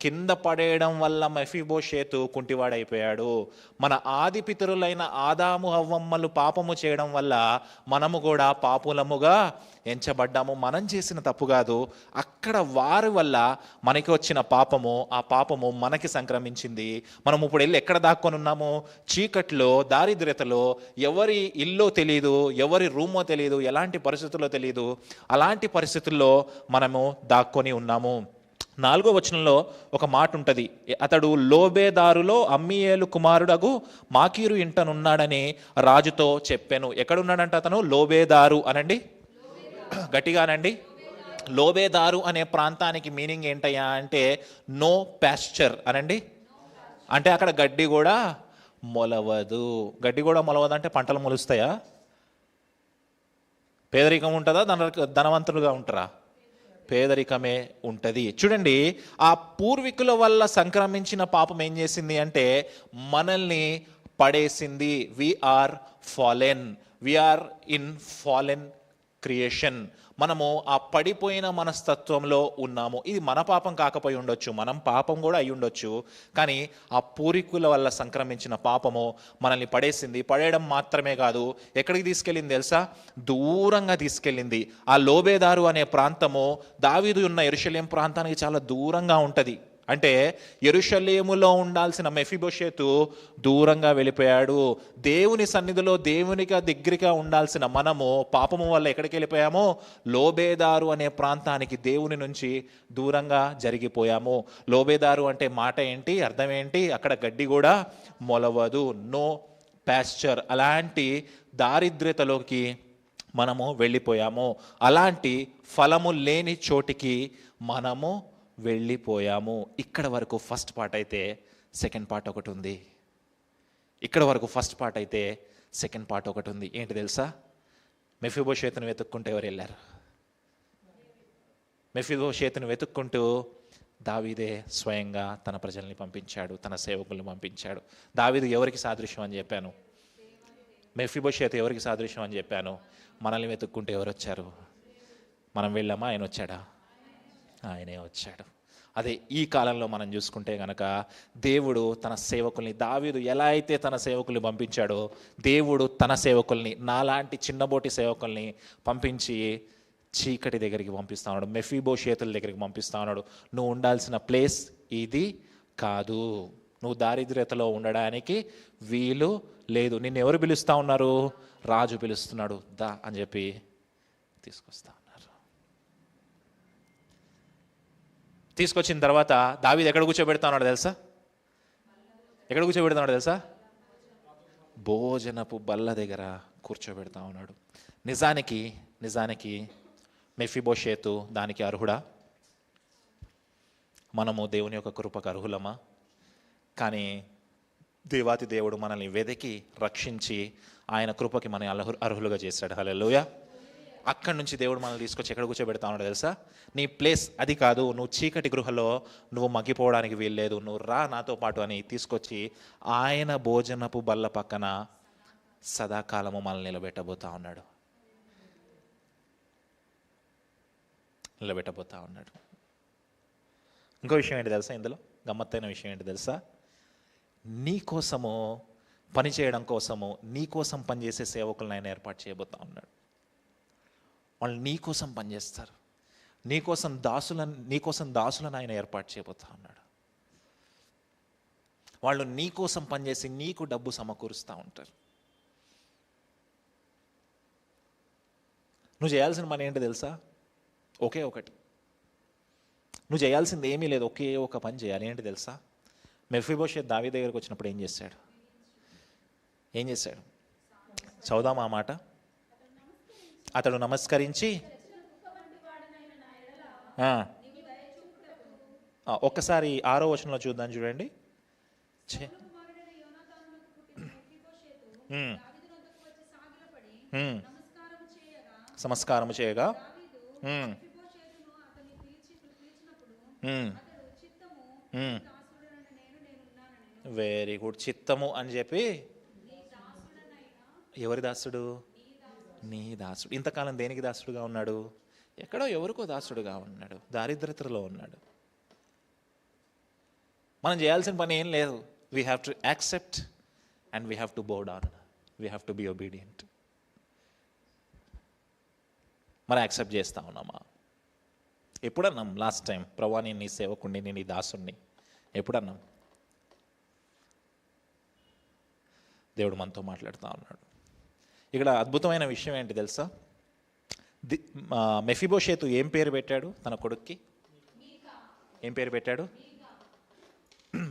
కింద పడేయడం వల్ల మెఫీబోషేతు కుంటివాడైపోయాడు. మన ఆది పితరులైన ఆదాము హవ్వమ్మలు పాపము చేయడం వల్ల మనము కూడా పాపులముగా ఎంచబడ్డాము. మనం చేసిన తప్పు కాదు, అక్కడ వారి వల్ల మనకి వచ్చిన పాపము, ఆ పాపము మనకి సంక్రమించింది. మనం ఇప్పుడు వెళ్ళి ఎక్కడ దాక్కొని ఉన్నాము? చీకట్లో, దారిద్ర్యతలో, ఎవరి ఇల్లో తెలియదు, ఎవరి రూమో తెలియదు, ఎలాంటి పరిస్థితుల్లో తెలియదు. అలాంటి పరిస్థితుల్లో మనము దాక్కొని ఉన్నాము. 4వ వచనంలో ఒక మాట ఉంటుంది. అతడు లోబేదారులో అమ్మీయేలు కుమారుడగు మాకీరు ఇంటనున్నాడని రాజుతో చెప్పాను. ఎక్కడున్నాడంట అతను? లోబేదారు అనండి, గట్టిగానండి. లోబేదారు అనే ప్రాంతానికి మీనింగ్ ఏంటయ్యా అంటే నో పాస్చర్ అనండి. అంటే అక్కడ గడ్డి కూడా మొలవదు. అంటే పంటలు మొలుస్తాయా? పేదరికం ఉంటుందా? ధనవంతులుగా ఉంటారా? పేదరికమే ఉంటుంది. చూడండి, ఆ పూర్వీకుల వల్ల సంక్రమించిన పాపం ఏం చేసింది అంటే మనల్ని పడేసింది. We are in fallen creation. మనము ఆ పడిపోయిన మనస్తత్వంలో ఉన్నాము. ఇది మన పాపం కాకపోయి ఉండొచ్చు, మనం పాపం కూడా అయి ఉండొచ్చు. కానీ ఆ పూర్వీకుల వల్ల సంక్రమించిన పాపము మనల్ని పడేసింది. పడేయడం మాత్రమే కాదు, ఎక్కడికి తీసుకెళ్ళింది తెలుసా? దూరంగా తీసుకెళ్ళింది. ఆ లోబేదారు అనే ప్రాంతము దావీదు ఉన్న యెరూషలేం ప్రాంతానికి చాలా దూరంగా ఉంటుంది. అంటే యెరూషలేములో ఉండాల్సిన మెఫీబోషేతు దూరంగా వెళ్ళిపోయాడు. దేవుని సన్నిధిలో దేవునికి దగ్గరగా ఉండాల్సిన మనము పాపము వల్ల ఎక్కడికి వెళ్ళిపోయామో లోబేదారు అనే ప్రాంతానికి, దేవుని నుంచి దూరంగా జరిగిపోయాము. లోబేదారు అంటే మాట ఏంటి, అర్థం ఏంటి? అక్కడ గడ్డి కూడా మొలవదు, నో పాస్చర్. అలాంటి దారిద్ర్యతలోకి మనము వెళ్ళిపోయాము. అలాంటి ఫలము లేని చోటికి మనము వెళ్ళిపోయాము. ఇక్కడ వరకు ఫస్ట్ పార్ట్ అయితే సెకండ్ పార్ట్ ఒకటి ఉంది. ఏంటి తెలుసా? మెఫీబోషేతును వెతుక్కుంటూ ఎవరు వెళ్ళారు? మెఫీబోషేతును వెతుక్కుంటూ దావీదే స్వయంగా తన ప్రజల్ని పంపించాడు, తన సేవకుల్ని పంపించాడు. దావీదు ఎవరికి సాదృశ్యం అని చెప్పాను? మెఫీబోషేతు ఎవరికి సాదృశ్యం అని చెప్పాను? మనల్ని వెతుక్కుంటూ ఎవరు వచ్చారు? మనం వెళ్ళామా? ఆయన వచ్చాడా? ఆయనే వచ్చాడు. అదే ఈ కాలంలో మనం చూసుకుంటే కనుక దేవుడు తన సేవకుల్ని, దావీదు ఎలా అయితే తన సేవకుల్ని పంపించాడో దేవుడు తన సేవకుల్ని, నాలాంటి చిన్నబోటి సేవకుల్ని పంపించి చీకటి దగ్గరికి పంపిస్తా ఉన్నాడు, మెఫీబోషేతుల దగ్గరికి పంపిస్తా ఉన్నాడు. నువ్వు ఉండాల్సిన ప్లేస్ ఇది కాదు, నువ్వు దారిద్ర్యతలో ఉండడానికి వీలు లేదు. నిన్ను ఎవరు పిలుస్తూ ఉన్నారు? రాజు పిలుస్తున్నాడు, దా అని చెప్పి తీసుకొస్తా ఉన్నారు. తీసుకొచ్చిన తర్వాత దావీదు ఎక్కడ కూర్చోబెడతా ఉన్నాడు తెలుసా? ఎక్కడ కూర్చోబెడతా తెలుసా? భోజనపు బల్ల దగ్గర కూర్చోబెడతా ఉన్నాడు. నిజానికి మెఫీబోషేతు దానికి అర్హుడా? మనము దేవుని యొక్క కృపకు అర్హులమా? కానీ దేవాతి దేవుడు మనల్ని వెతికి రక్షించి ఆయన కృపకి మనల్ని అర్హులుగా చేశాడు. హల్లెలూయా. అక్కడి నుంచి దేవుడు మనల్ని తీసుకొచ్చి ఎక్కడ కూర్చోబెడతా ఉన్నాడు తెలుసా? నీ ప్లేస్ అది కాదు, నువ్వు చీకటి గృహలో నువ్వు మగ్గిపోవడానికి వీల్లేదు, నువ్వు రా నాతో పాటు అని తీసుకొచ్చి ఆయన భోజనపు బల్ల పక్కన సదాకాలము మనల్ని నిలబెట్టబోతా ఉన్నాడు. ఇంకో విషయం ఏంటి తెలుసా? ఇందులో గమ్మత్తైన విషయం ఏంటి తెలుసా? నీ కోసము పని చేయడం కోసము, నీ కోసం పనిచేసే సేవకులను ఆయన ఏర్పాటు చేయబోతా ఉన్నాడు. వాళ్ళు నీ కోసం పనిచేస్తారు, నీ కోసం దాసులను ఆయన ఏర్పాటు చేయబోతా ఉన్నాడు. వాళ్ళు నీ కోసం పనిచేసి నీకు డబ్బు సమకూరుస్తూ ఉంటారు. నువ్వు చేయాల్సిన పని ఏంటి తెలుసా? ఒకే ఒకటి. నువ్వు చేయాల్సింది ఏమీ లేదు, ఒకే ఒక పని చేయాలి. ఏంటి తెలుసా? మెఫీబోషెత్ దావీదు దగ్గరకు వచ్చినప్పుడు ఏం చేశాడు? చదువుదామా ఆ మాట? అతడు నమస్కరించి ఒక్కసారి 6వ వచనంలో చూద్దాం, చూడండి. నమస్కారం చేయగా వెరీ గుడ్. చిత్తము అని చెప్పి, ఎవరి దాసుడు? నీ దాసుడు. ఇంతకాలం దేనికి దాసుడుగా ఉన్నాడు? ఎక్కడో ఎవరికో దాసుడుగా ఉన్నాడు, దారిద్రతలో ఉన్నాడు. మనం చేయాల్సిన పని ఏం లేదు. We have to accept and we have to bow down. We have to be obedient. మనం యాక్సెప్ట్ చేస్తా ఉన్నామా? ఎప్పుడన్నాం లాస్ట్ టైం ప్రభువా నేను నీ సేవకుణ్ణి, నేను నీ దాసుణ్ణి? ఎప్పుడన్నాం? దేవుడు మనతో మాట్లాడుతూ ఉన్నాడు. ఇక్కడ అద్భుతమైన విషయం ఏంటి తెలుసా? మెఫీబోషేతు ఏం పేరు పెట్టాడు తన కొడుక్కి? ఏం పేరు పెట్టాడు?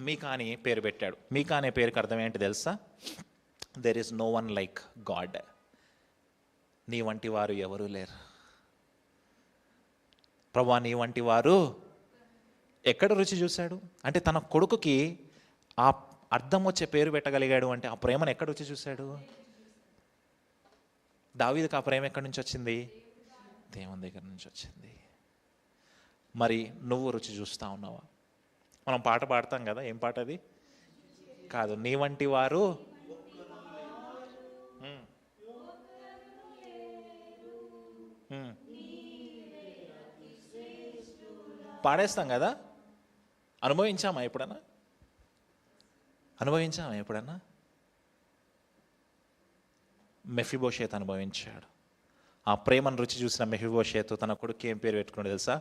మీకా అని పేరు పెట్టాడు. మీకా అనే పేరుకి అర్థం ఏంటి తెలుసా? There is no one like God. నీ వంటి వారు ఎవరూ లేరు ప్రభువా, నీ వంటి వారు. ఎక్కడ రుచి చూశాడు అంటే తన కొడుకుకి ఆ అర్థం వచ్చే పేరు పెట్టగలిగాడు అంటే ఆ ప్రేమను ఎక్కడ రుచి చూశాడు? దావీదుకి ఆ ప్రేమ ఎక్కడి నుంచి వచ్చింది? దేవుని దగ్గర నుంచి వచ్చింది. మరి నువ్వు రుచి చూస్తూ ఉన్నావా? మనం పాట పాడతాం కదా, ఏం పాట అది? కాదు, నీ వంటి వారు పాడేస్తాం కదా. అనుభవించామా ఎప్పుడన్నా? మెఫీబోషేతు అనుభవించాడు. ఆ ప్రేమను రుచి చూసిన మెఫీబోషేతు తన కొడుకు ఏం పేరు పెట్టుకున్నాడు తెలుసా?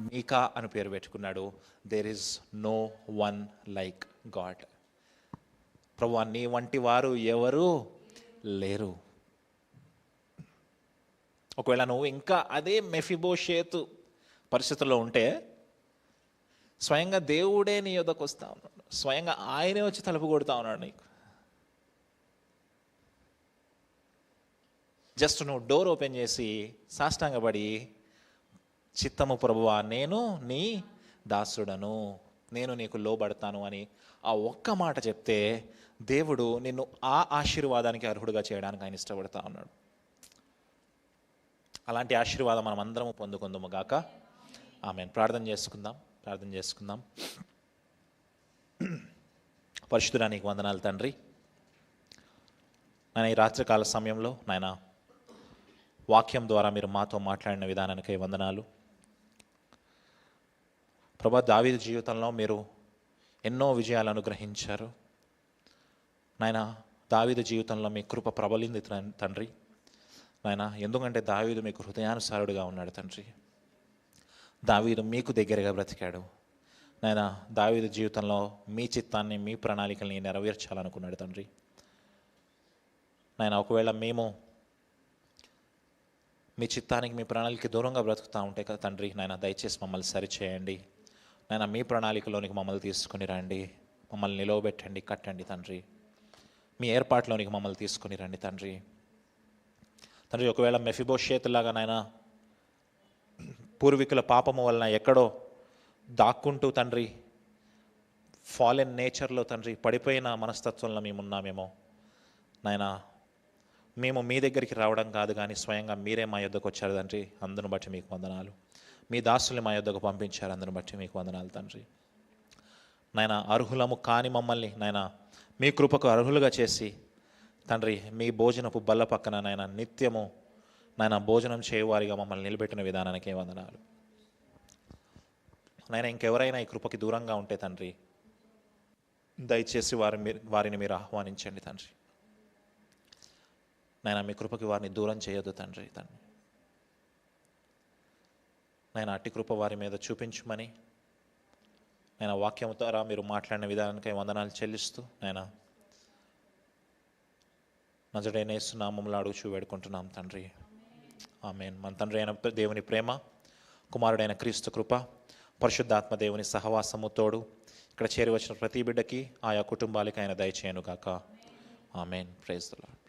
మీకా అని పేరు పెట్టుకున్నాడు. There is no one like God. ప్రభువా నీ వంటి వారు ఎవరు లేరు. ఒకవేళ నువ్వు ఇంకా అదే మెఫీబోషేతు పరిస్థితుల్లో ఉంటే స్వయంగా దేవుడే నీ యొద్దకు వస్తా ఉన్నాడు, స్వయంగా ఆయనే వచ్చి తలుపు కొడుతూ ఉన్నాడు నీకు. జస్ట్ నువ్వు డోర్ ఓపెన్ చేసి సాష్టాంగపడి, చిత్తము ప్రభువా నేను నీ దాసుడను, నేను నీకు లోబడతాను అని ఆ ఒక్క మాట చెప్తే దేవుడు నిన్ను ఆ ఆశీర్వాదానికి అర్హుడుగా చేయడానికి ఆయన ఇష్టపడతా ఉన్నాడు. అలాంటి ఆశీర్వాదం మనం అందరము పొందుకుందాము గాక. ఆమేన్. ప్రార్థన చేసుకుందాం. పరిశుద్ధుడా నీకు వందనాలు తండ్రి. నాయన ఈ రాత్రికాల సమయంలో నాయన వాక్యం ద్వారా మీరు మాతో మాట్లాడిన విధానానికై వందనాలు ప్రభా. దావీదు జీవితంలో మీరు ఎన్నో విజయాలు అనుగ్రహించారు నాయన. దావీదు జీవితంలో మీ కృప ప్రబలింది తండ్రి నాయన. ఎందుకంటే దావీదు మీకు హృదయానుసారుడుగా ఉన్నాడు తండ్రి. దావీదు మీకు దగ్గరగా బ్రతికాడు, నాయన దావీదు జీవితంలో మీ చిత్తాన్ని, మీ ప్రణాళికల్ని నెరవేర్చాలనుకున్నాడు తండ్రి. నాయన ఒకవేళ మేము మీ చిత్తానికి, మీ ప్రణాళికకి దూరంగా బ్రతుకుతూ ఉంటే కదా తండ్రి, నాయన దయచేసి మమ్మల్ని సరిచేయండి. నాయన మీ ప్రణాళికలోనికి మమ్మల్ని తీసుకుని రండి, మమ్మల్ని నిలవబెట్టండి, కట్టండి తండ్రి. మీ ఏర్పాట్లోనికి మమ్మల్ని తీసుకుని రండి తండ్రి. తండ్రి ఒకవేళ మెఫీబోషేతులాగా నాయన పూర్వీకుల పాపము వలన ఎక్కడో దాక్కుంటూ తండ్రి, ఫాలెన్ నేచర్లో తండ్రి పడిపోయిన మనస్తత్వంలో మేము ఉన్నామేమో నాయన, మేము మీ దగ్గరికి రావడం కాదు కానీ స్వయంగా మీరే మా యొద్దకు వచ్చారు తండ్రి. అందును బట్టి మీకు వందనాలు. మీ దాసుల్ని మా యొద్దకు పంపించారు, అందును బట్టి మీకు వందనాలు తండ్రి. నాయన అర్హులము కాని మమ్మల్ని నాయన మీ కృపకు అర్హులుగా చేసి తండ్రి, మీ భోజనపు బల్ల పక్కన నాయన నిత్యము నాయన భోజనం చేయవారిగా మమ్మల్ని నిలబెట్టిన విధానానికే వందనాలు. నాయన ఇంకెవరైనా ఈ కృపకి దూరంగా ఉంటే తండ్రి, దయచేసి వారిని మీరు ఆహ్వానించండి తండ్రి. నాయన మీ కృపకి వారిని దూరం చేయొద్దు తండ్రి. నాయన అట్టి కృప వారి మీద చూపించమని నాయన వాక్యం ద్వారా మీరు మాట్లాడిన విధానానికై వందనాలు చెల్లిస్తూ నాయన నజరేయుడైన యేసు నామములో అడుగుచూ వేడుకుంటున్నాం తండ్రి. ఆమేన్. మన తండ్రి అయిన దేవుని ప్రేమ, కుమారుడైన క్రీస్తు కృప, పరిశుద్ధాత్మ దేవుని సహవాసము తోడు ఇక్కడ చేరి వచ్చిన ప్రతి బిడ్డకి, ఆయా కుటుంబాలకి ఆయన దయచేయను గాక. ఆమేన్. Praise the lord.